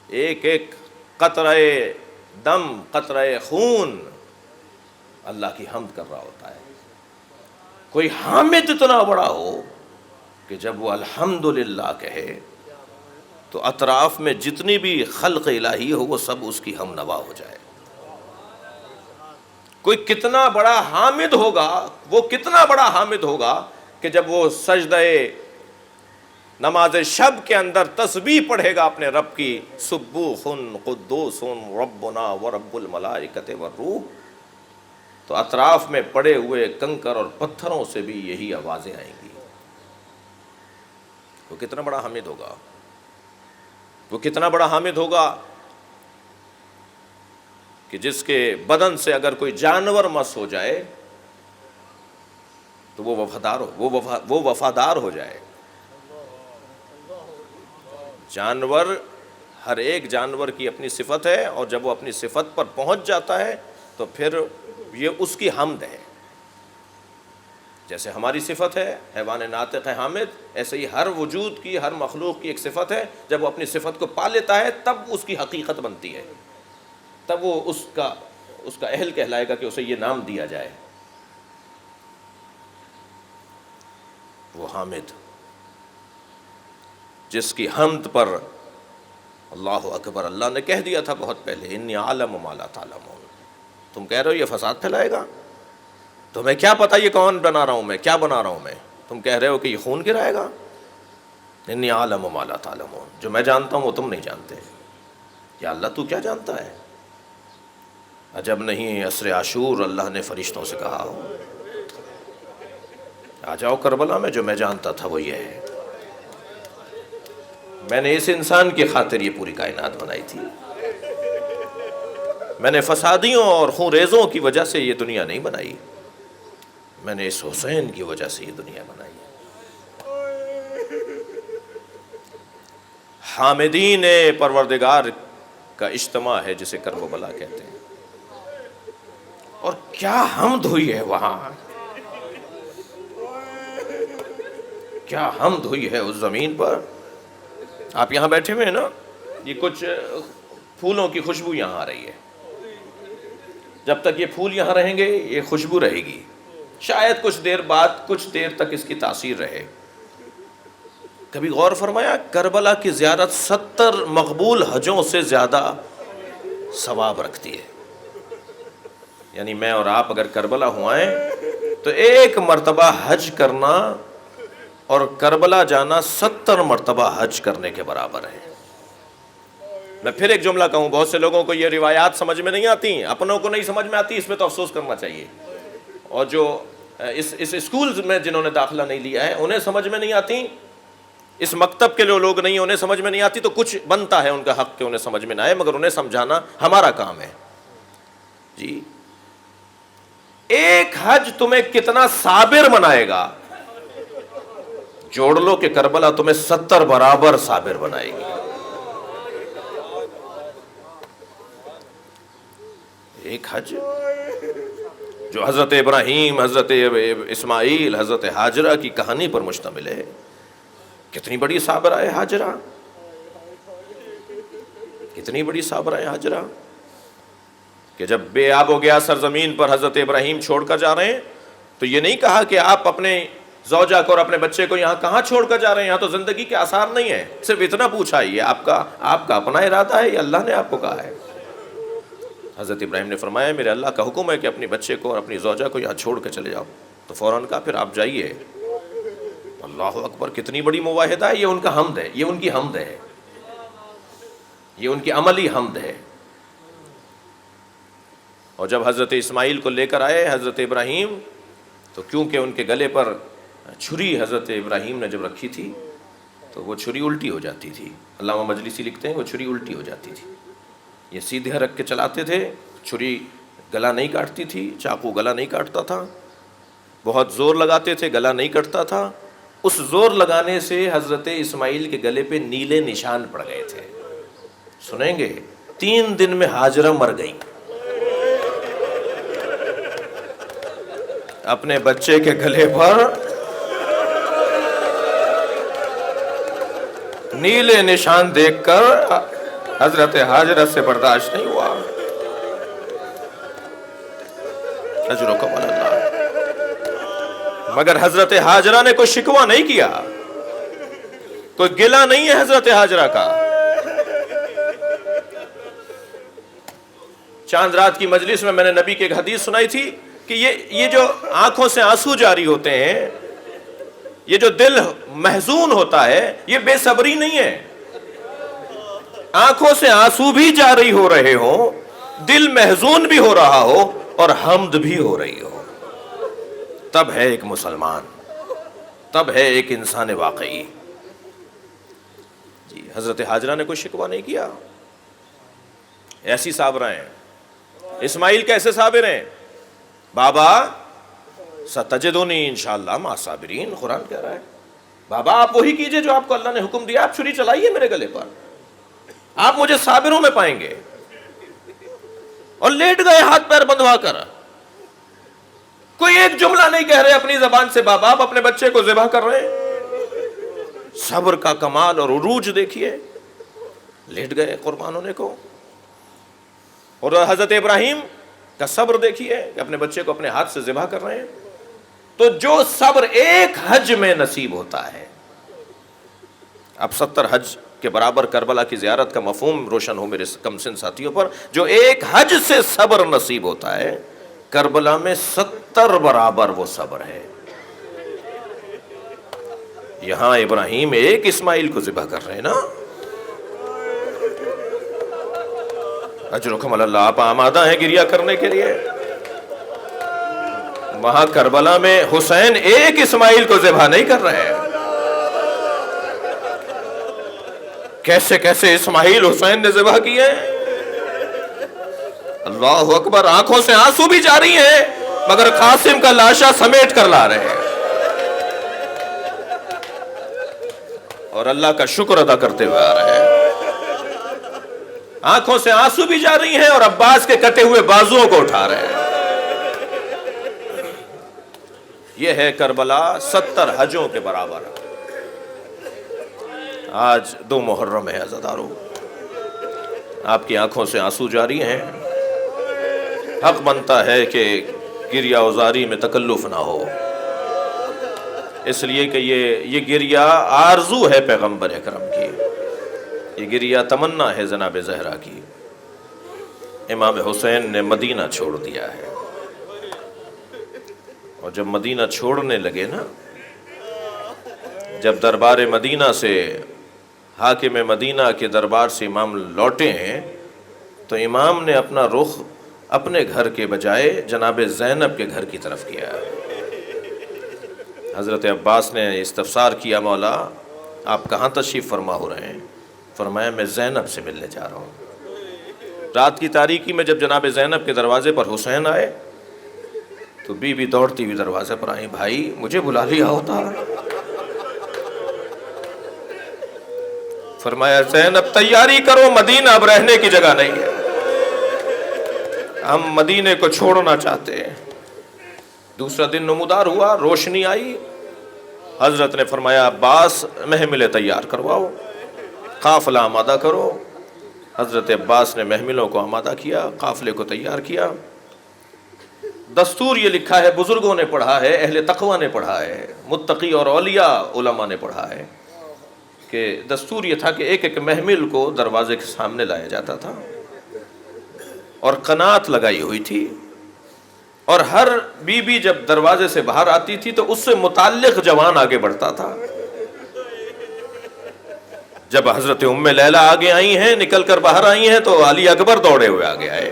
ایک ایک قطرہ دم، قطرہ خون اللہ کی حمد کر رہا ہوتا ہے. کوئی حامد اتنا بڑا ہو کہ جب وہ الحمدللہ کہے تو اطراف میں جتنی بھی خلق الہی ہو وہ سب اس کی ہم نوا ہو جائے. کوئی کتنا بڑا حامد ہوگا، وہ کتنا بڑا حامد ہوگا کہ جب وہ سجدہ نماز شب کے اندر تسبیح پڑھے گا اپنے رب کی، سبوح قدوس ربنا ورب الملائکۃ والروح، تو اطراف میں پڑے ہوئے کنکر اور پتھروں سے بھی یہی آوازیں آئیں گی. وہ کتنا بڑا حامد ہوگا، وہ کتنا بڑا حامد ہوگا کہ جس کے بدن سے اگر کوئی جانور مس ہو جائے تو وہ وفادار ہو جائے. جانور، ہر ایک جانور کی اپنی صفت ہے، اور جب وہ اپنی صفت پر پہنچ جاتا ہے تو پھر یہ اس کی حمد ہے. جیسے ہماری صفت ہے حیوان ناطق ہے حامد، ایسے ہی ہر وجود کی، ہر مخلوق کی ایک صفت ہے. جب وہ اپنی صفت کو پا لیتا ہے تب اس کی حقیقت بنتی ہے، تب وہ اس کا اہل کہلائے گا کہ اسے یہ نام دیا جائے. وہ حامد جس کی حمد پر اللہ اکبر، اللہ نے کہہ دیا تھا بہت پہلے، انی اعلم ما لا تعلمون. تم کہہ رہے ہو یہ فساد پھیلائے گا، تمہیں کیا پتہ یہ کون بنا رہا ہوں میں، کیا بنا رہا ہوں میں. تم کہہ رہے ہو کہ یہ خون گرائے گا. انی اعلم ما لا تعلمون، جو میں جانتا ہوں وہ تم نہیں جانتے. یا اللہ تو کیا جانتا ہے. عجب نہیں عصر عاشور اللہ نے فرشتوں سے کہا ہو آ جاؤ کربلا میں، جو میں جانتا تھا وہ یہ ہے. میں نے اس انسان کی خاطر یہ پوری کائنات بنائی تھی. میں نے فسادیوں اور خون ریزوں کی وجہ سے یہ دنیا نہیں بنائی، میں نے اس حسین کی وجہ سے یہ دنیا بنائی ہے. حامدین پروردگار کا اجتماع ہے جسے کرب و بلا کہتے ہیں. اور کیا حمد ہوئی ہے وہاں، کیا حمد ہوئی ہے اس زمین پر. آپ یہاں بیٹھے ہوئے ہیں نا، یہ کچھ پھولوں کی خوشبو یہاں آ رہی ہے. جب تک یہ پھول یہاں رہیں گے یہ خوشبو رہے گی. شاید کچھ دیر بعد، کچھ دیر تک اس کی تاثیر رہے. کبھی غور فرمایا کربلا کی زیارت 70 مقبول حجوں سے زیادہ ثواب رکھتی ہے. یعنی میں اور آپ اگر کربلا ہوئیں تو ایک مرتبہ حج کرنا اور کربلا جانا 70 مرتبہ حج کرنے کے برابر ہے. میں پھر ایک جملہ کہوں، بہت سے لوگوں کو یہ روایات سمجھ میں نہیں آتی، اپنوں کو نہیں سمجھ میں آتی، اس پہ تو افسوس کرنا چاہیے. اور جو اس اسکولز میں جنہوں نے داخلہ نہیں لیا ہے انہیں سمجھ میں نہیں آتی، اس مکتب کے جو لوگ نہیں انہیں سمجھ میں نہیں آتی، تو کچھ بنتا ہے ان کا حق کہ انہیں سمجھ میں نہ آئے، مگر انہیں سمجھانا ہمارا کام ہے. جی ایک حج تمہیں کتنا صابر بنائے گا، جوڑ لو کہ کربلا تمہیں 70 برابر صابر بنائے گی. ایک حج جو حضرت ابراہیم، حضرت اسماعیل، حضرت ہاجرہ کی کہانی پر مشتمل ہے. کتنی بڑی صابرہ ہے ہاجرہ، کتنی بڑی صابرہ ہے ہاجرہ، کہ جب بے آب ہو گیا سرزمین پر، حضرت ابراہیم چھوڑ کر جا رہے ہیں تو یہ نہیں کہا کہ آپ اپنے زوجہ کو اور اپنے بچے کو یہاں کہاں چھوڑ کر جا رہے ہیں، یہاں تو زندگی کے آثار نہیں ہیں. صرف اتنا پوچھا، یہ آپ کا اپنا ارادہ ہے یا اللہ نے آپ کو کہا ہے. حضرت ابراہیم نے فرمایا میرے اللہ کا حکم ہے کہ اپنے بچے کو اور اپنی زوجہ کو یہاں چھوڑ کے چلے جاؤ. تو فوراً کہا پھر آپ جائیے. اللہ اکبر، کتنی بڑی مواحدہ ہے. یہ ان کا حمد ہے، یہ ان کی حمد ہے. یہ ان کی عملی حمد ہے۔ اور جب حضرت اسماعیل کو لے کر آئے حضرت ابراہیم، تو کیونکہ ان کے گلے پر چھری حضرت ابراہیم نے جب رکھی تھی تو وہ چھری الٹی ہو جاتی تھی۔ علامہ مجلسی لکھتے ہیں وہ چھری الٹی ہو جاتی تھی۔ یہ سیدھے رکھ کے چلاتے تھے، چھری گلا نہیں کاٹتی تھی، چاقو گلا نہیں کاٹتا تھا، بہت زور لگاتے تھے، گلا نہیں کٹتا تھا۔ اس زور لگانے سے حضرت اسماعیل کے گلے پہ نیلے نشان پڑ گئے تھے۔ سنیں گے 3 دن میں ہاجرہ مر گئی اپنے بچے کے گلے پر نیلے نشان دیکھ کر حضرت ہاجرہ سے برداشت نہیں ہوا۔ اجرکم اللہ۔ مگر حضرت ہاجرہ نے کوئی شکوہ نہیں کیا، کوئی گلہ نہیں ہے حضرت ہاجرہ کا۔ چاند رات کی مجلس میں میں نے نبی کی ایک حدیث سنائی تھی کہ یہ جو آنکھوں سے آنسو جاری ہوتے ہیں، یہ جو دل محزون ہوتا ہے، یہ بے صبری نہیں ہے۔ آنکھوں سے آنسو بھی جاری ہو رہے ہوں، دل محزون بھی ہو رہا ہو اور حمد بھی ہو رہی ہو، تب ہے ایک مسلمان، تب ہے ایک انسان واقعی۔ جی حضرت ہاجرہ نے کوئی شکوہ نہیں کیا۔ ایسی صابرہ ہیں۔ اسماعیل کیسے صابر ہیں؟ بابا ستجدونی انشاءاللہ مع الصابرین، قرآن کہہ رہا ہے بابا آپ وہی کیجئے جو آپ کو اللہ نے حکم دیا، آپ چھری چلائیے میرے گلے پر، آپ مجھے صابروں میں پائیں گے۔ اور لیٹ گئے ہاتھ پیر بندھوا کر، کوئی ایک جملہ نہیں کہہ رہے اپنی زبان سے، بابا آپ اپنے بچے کو ذبح کر رہے ہیں۔ صبر کا کمال اور عروج دیکھیے، لیٹ گئے قربان ہونے کو۔ اور حضرت ابراہیم کا صبر دیکھیے کہ اپنے بچے کو اپنے ہاتھ سے ذبح کر رہے ہیں۔ تو جو صبر ایک حج میں نصیب ہوتا ہے، اب 70 حج کے برابر کربلا کی زیارت کا مفہوم روشن ہو میرے کم سن ساتھیوں پر، جو ایک حج سے صبر نصیب ہوتا ہے، کربلا میں 70 برابر وہ صبر ہے۔ یہاں ابراہیم ایک اسماعیل کو ذبح کر رہے ہیں نا۔ اجرکم اللہ، آپ آمادہ ہیں گریہ کرنے کے لیے؟ وہاں کربلا میں حسین ایک اسماعیل کو ذبح نہیں کر رہے ہیں، کیسے کیسے اسماعیل حسین نے ذبح کیے۔ اللہ اکبر، آنکھوں سے آنسو بھی جاری ہیں مگر قاسم کا لاشا سمیٹ کر لا رہے ہیں اور اللہ کا شکر ادا کرتے ہوئے آ رہے ہیں۔ آنکھوں سے آنسو بھی جاری ہیں اور عباس کے کٹے ہوئے بازوؤں کو اٹھا رہے ہیں۔ یہ ہے کربلا 70 حجوں کے برابر۔ آج 2 محرم ہے عزادارو، آپ کی آنکھوں سے آنسو جاری ہیں۔ حق بنتا ہے کہ گریہ وزاری میں تکلف نہ ہو، اس لیے کہ یہ گریہ آرزو ہے پیغمبر اکرم کی، یہ گریہ تمنا ہے جناب زہرا کی۔ امام حسین نے مدینہ چھوڑ دیا ہے، اور جب مدینہ چھوڑنے لگے نا، جب دربار مدینہ سے، حاکم مدینہ کے دربار سے امام لوٹے ہیں، تو امام نے اپنا رخ اپنے گھر کے بجائے جناب زینب کے گھر کی طرف کیا۔ حضرت عباس نے استفسار کیا، مولا آپ کہاں تشریف فرما ہو رہے ہیں؟ فرمایا میں زینب سے ملنے جا رہا ہوں۔ رات کی تاریکی میں جب جناب زینب کے دروازے پر حسین آئے تو بی بی دوڑتی ہوئی دروازے پر آئی، بھائی مجھے بلا لیا ہوتا۔ فرمایا زینب تیاری کرو، مدینہ اب رہنے کی جگہ نہیں ہے، ہم مدینے کو چھوڑنا چاہتے ہیں۔ دوسرا دن نمودار ہوا، روشنی آئی، حضرت نے فرمایا عباس محملیں تیار کرواؤ، قافلہ آمادہ کرو۔ حضرت عباس نے محملوں کو آمادہ کیا، قافلے کو تیار کیا۔ دستور یہ لکھا ہے، بزرگوں نے پڑھا ہے، اہل تقوی نے پڑھا ہے، متقی اور اولیاء علماء نے پڑھا ہے کہ دستور یہ تھا کہ ایک ایک محمل کو دروازے کے سامنے لایا جاتا تھا اور قنات لگائی ہوئی تھی، اور ہر بی بی جب دروازے سے باہر آتی تھی تو اس سے متعلق جوان آگے بڑھتا تھا۔ جب حضرت ام لیلہ آگے آئی ہیں، نکل کر باہر آئی ہیں، تو علی اکبر دوڑے ہوئے آگے آئے،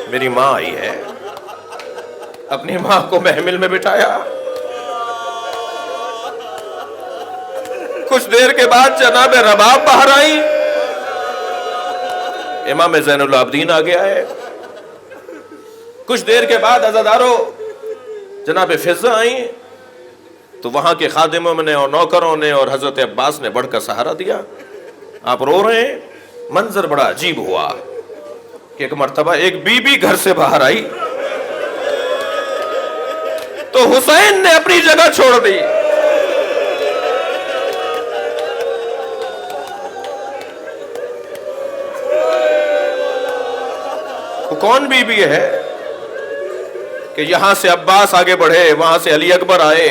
میری ماں آئی ہے، اپنی ماں کو محمل میں بٹھایا۔ کچھ دیر کے بعد جناب رباب باہر آئی، امام زین العابدین آگے آئے۔ کچھ دیر کے بعد عزادارو جناب فضہ آئیں، تو وہاں کے خادموں نے اور نوکروں نے اور حضرت عباس نے بڑھ کر سہارا دیا۔ آپ رو رہے ہیں۔ منظر بڑا عجیب ہوا کہ ایک مرتبہ ایک بی بی گھر سے باہر آئی تو حسین نے اپنی جگہ چھوڑ دی۔ وہ کون بی بی ہے کہ یہاں سے عباس آگے بڑھے، وہاں سے علی اکبر آئے،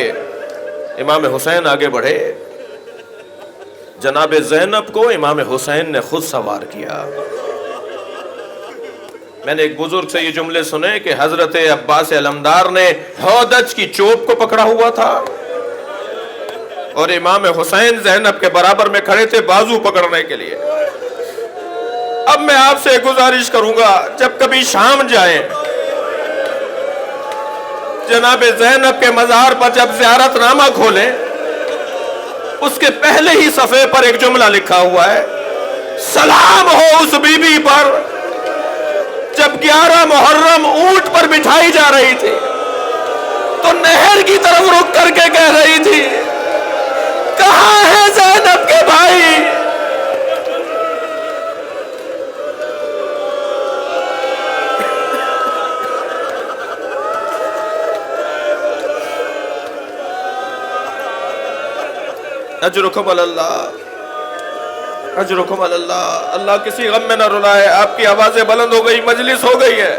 امام حسین آگے بڑھے، جناب زینب کو امام حسین نے خود سوار کیا۔ میں نے ایک بزرگ سے یہ جملے سنے کہ حضرت عباس علمدار نے ہودج کی چوب کو پکڑا ہوا تھا اور امام حسین زینب کے برابر میں کھڑے تھے بازو پکڑنے کے لیے۔ اب میں آپ سے گزارش کروں گا، جب کبھی شام جائیں، جناب زینب کے مزار پر جب زیارت نامہ کھولیں، اس کے پہلے ہی صفحے پر ایک جملہ لکھا ہوا ہے، سلام ہو اس بی بی پر جب 11 محرم اونٹ پر بٹھائی جا رہی تھی تو نہر کی طرف رک کر کے کہہ رہی تھی، کہاں ہے زینب کے بھائی؟ اجرکم اللہ، اجرکم اللہ۔ اللہ کسی غم میں نہ رلائے۔ آپ کی آوازیں بلند ہو گئی، مجلس ہو گئی ہے۔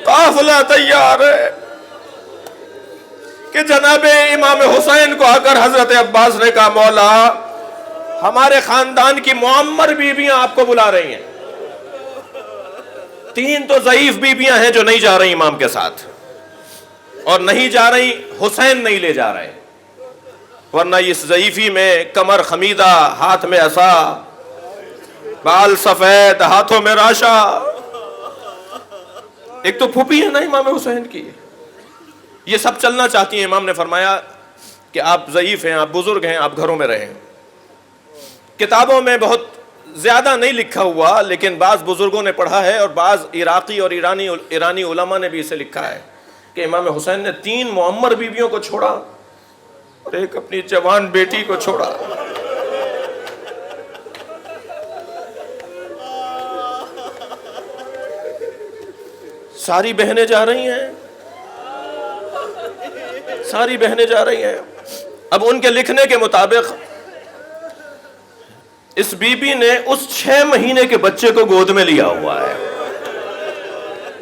قافلہ تیار ہے کہ جناب امام حسین کو آ کر حضرت عباس نے کہا، مولا ہمارے خاندان کی معمر بیویاں آپ کو بلا رہی ہیں۔ 3 تو ضعیف بیویاں ہیں جو نہیں جا رہی امام کے ساتھ، اور نہیں جا رہی حسین نہیں لے جا رہے، ورنہ اس ضعیفی میں کمر خمیدہ، ہاتھ میں عصا، بال سفید، ہاتھوں میں راشا، ایک تو پھوپھی ہے نا امام حسین کی، یہ سب چلنا چاہتی ہیں۔ امام نے فرمایا کہ آپ ضعیف ہیں، آپ بزرگ ہیں، آپ گھروں میں رہیں۔ کتابوں میں بہت زیادہ نہیں لکھا ہوا، لیکن بعض بزرگوں نے پڑھا ہے اور بعض عراقی اور ایرانی علماء نے بھی اسے لکھا ہے کہ امام حسین نے 3 معمر بیویوں کو چھوڑا اور ایک اپنی جوان بیٹی کو چھوڑا۔ ساری بہنیں جا رہی ہیں، ساری بہنیں جا رہی ہیں۔ اب ان کے لکھنے کے مطابق اس بی بی نے اس 6 مہینے کے بچے کو گود میں لیا ہوا ہے،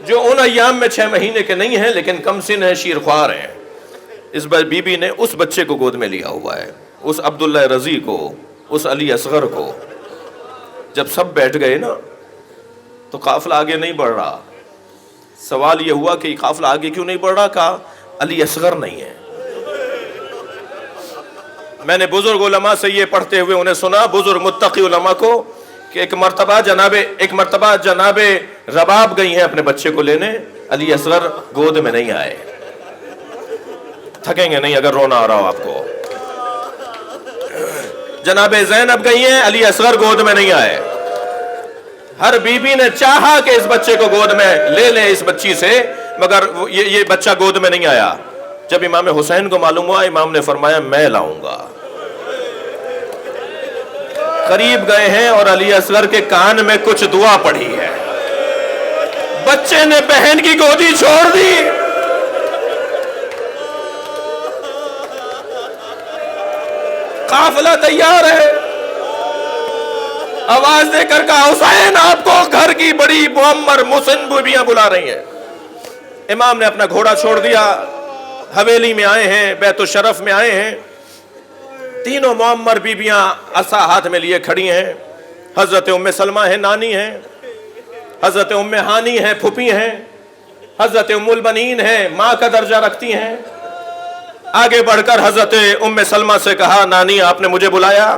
جو ان ایام میں 6 مہینے کے نہیں ہیں لیکن کم سن ہیں، شیرخوار ہیں۔ اس بار بی بی نے اس بچے کو گود میں لیا ہوا ہے، اس عبداللہ رضی کو، اس علی اصغر کو۔ جب سب بیٹھ گئے نا تو قافلہ آگے نہیں بڑھ رہا۔ سوال یہ ہوا کہ قافلہ آگے کیوں نہیں بڑھ رہا؟ کہا علی اصغر نہیں ہے۔ میں نے بزرگ علماء سے یہ پڑھتے ہوئے انہیں سنا، بزرگ متقی علماء کو، کہ ایک مرتبہ جناب رباب گئی ہیں اپنے بچے کو لینے، علی اصغر گود میں نہیں آئے۔ تھکیں گے نہیں اگر رونا آ رہا ہو آپ کو۔ جناب زینب گئی ہیں، علی اصغر گود میں نہیں آئے۔ ہر بی بی نے چاہا کہ اس بچے کو گود میں لے لیں اس بچی سے، مگر یہ بچہ گود میں نہیں آیا۔ جب امام حسین کو معلوم ہوا، امام نے فرمایا میں لاؤں گا۔ قریب گئے ہیں اور علی اصغر کے کان میں کچھ دعا پڑھی ہے، بچے نے بہن کی گودی چھوڑ دی۔ قافلہ تیار ہے، آواز دے کر کہا حسین آپ کو گھر کی بڑی معمر مسن بیویاں بلا رہی ہیں۔ امام نے اپنا گھوڑا چھوڑ دیا، حویلی میں آئے ہیں، بیت الشرف میں آئے ہیں۔ 3 معمر بیویاں عصا ہاتھ میں لیے کھڑی ہیں۔ حضرت ام سلمہ ہیں، نانی ہیں، حضرت ام ہانی ہیں، پھوپھی ہیں، حضرت ام البنین ہیں، ماں کا درجہ رکھتی ہیں، آگے بڑھ کر حضرت ام سلمہ سے کہا نانی آپ نے مجھے بلایا،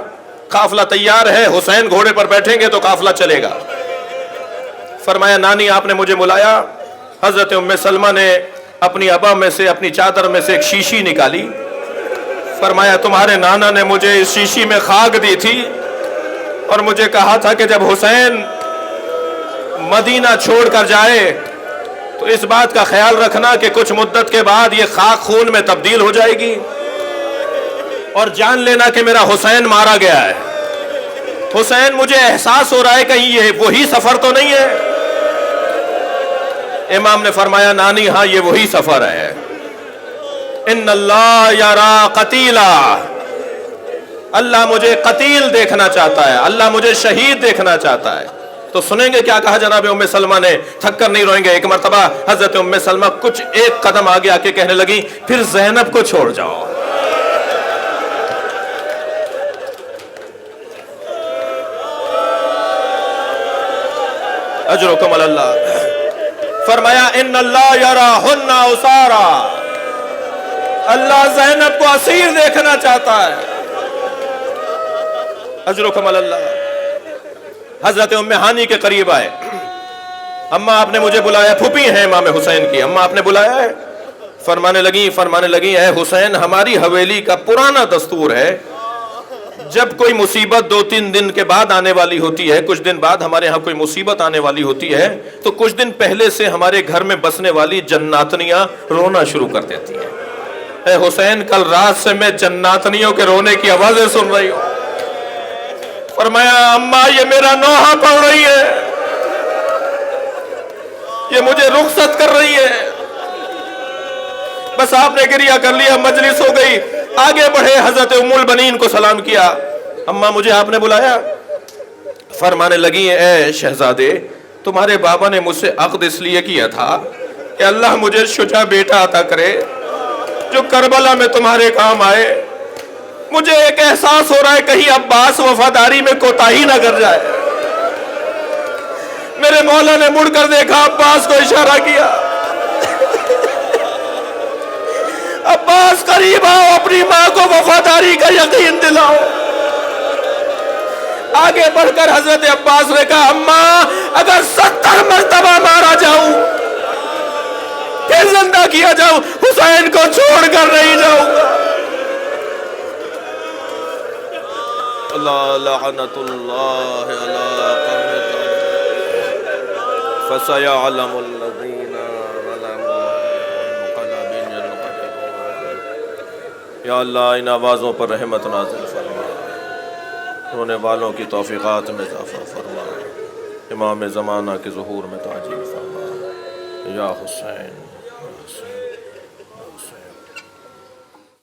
قافلہ تیار ہے، حسین گھوڑے پر بیٹھیں گے تو قافلہ چلے گا۔ فرمایا نانی آپ نے مجھے بلایا۔ حضرت ام سلمہ نے اپنی ابا میں سے، اپنی چادر میں سے ایک شیشی نکالی، فرمایا تمہارے نانا نے مجھے اس شیشی میں خاک دی تھی اور مجھے کہا تھا کہ جب حسین مدینہ چھوڑ کر جائے تو اس بات کا خیال رکھنا کہ کچھ مدت کے بعد یہ خاک خون میں تبدیل ہو جائے گی اور جان لینا کہ میرا حسین مارا گیا ہے۔ حسین مجھے احساس ہو رہا ہے کہیں یہ وہی سفر تو نہیں ہے۔ امام نے فرمایا نانی ہاں یہ وہی سفر ہے۔ ان اللہ یرا قتیلا، اللہ مجھے قتیل دیکھنا چاہتا ہے، اللہ مجھے شہید دیکھنا چاہتا ہے۔ تو سنیں گے کیا کہا جناب ام سلمہ نے، تھک کر نہیں روئیں گے۔ ایک مرتبہ حضرت ام سلمہ کچھ ایک قدم آگے آ کے کہنے لگی پھر زینب کو چھوڑ جاؤ۔ اجرکم اللہ۔ فرمایا ان اللہ یراہن اسارا، اللہ زینب کو اسیر دیکھنا چاہتا ہے۔ اجرکم اللہ۔ حضرت ام ہانی کے قریب آئے، اماں آپ نے مجھے بلایا، پھوپھی ہیں امام حسین کی، اماں آپ نے بلایا ہے؟ فرمانے لگی اے حسین ہماری حویلی کا پرانا دستور ہے جب کوئی مصیبت 2-3 دن کے بعد آنے والی ہوتی ہے، کچھ دن بعد ہمارے ہاں کوئی مصیبت آنے والی ہوتی ہے تو کچھ دن پہلے سے ہمارے گھر میں بسنے والی جناتنیاں رونا شروع کر دیتی ہیں۔ اے حسین کل رات سے میں جناتنیوں کے رونے کی آوازیں سن رہی ہوں۔ فرمایا اماں یہ میرا نوحہ پڑھ رہی ہے، یہ مجھے رخصت کر رہی ہے۔ بس آپ نے گریہ کر لیا، مجلس ہو گئی، آگے بڑھے، حضرت ام البنین کو سلام کیا، اماں مجھے آپ نے بلایا؟ فرمانے لگی اے شہزادے تمہارے بابا نے مجھ سے عقد اس لیے کیا تھا کہ اللہ مجھے شجاع بیٹا عطا کرے جو کربلا میں تمہارے کام آئے۔ مجھے ایک احساس ہو رہا ہے کہیں عباس وفاداری میں کوتاہی نہ کر جائے۔ میرے مولا نے مڑ کر دیکھا، عباس کو اشارہ کیا، عباس قریب آؤ، اپنی ماں کو وفاداری کا یقین دلاؤ۔ آگے بڑھ کر حضرت عباس نے کہا اماں اگر 70 مرتبہ مارا جاؤں پھر زندہ کیا جاؤں حسین کو چھوڑ کر نہیں جاؤں گا۔ اللہ لعنت اللہ علی قوم فسيعلم الذین ظلموا منقلب ينقلبون۔ یا اللہ ان آوازوں پر رحمت نازل فرما، رونے والوں کی توفیقات میں اضافہ فرما، امام زمانہ کے ظہور میں تعجیل فرما۔ یا حسین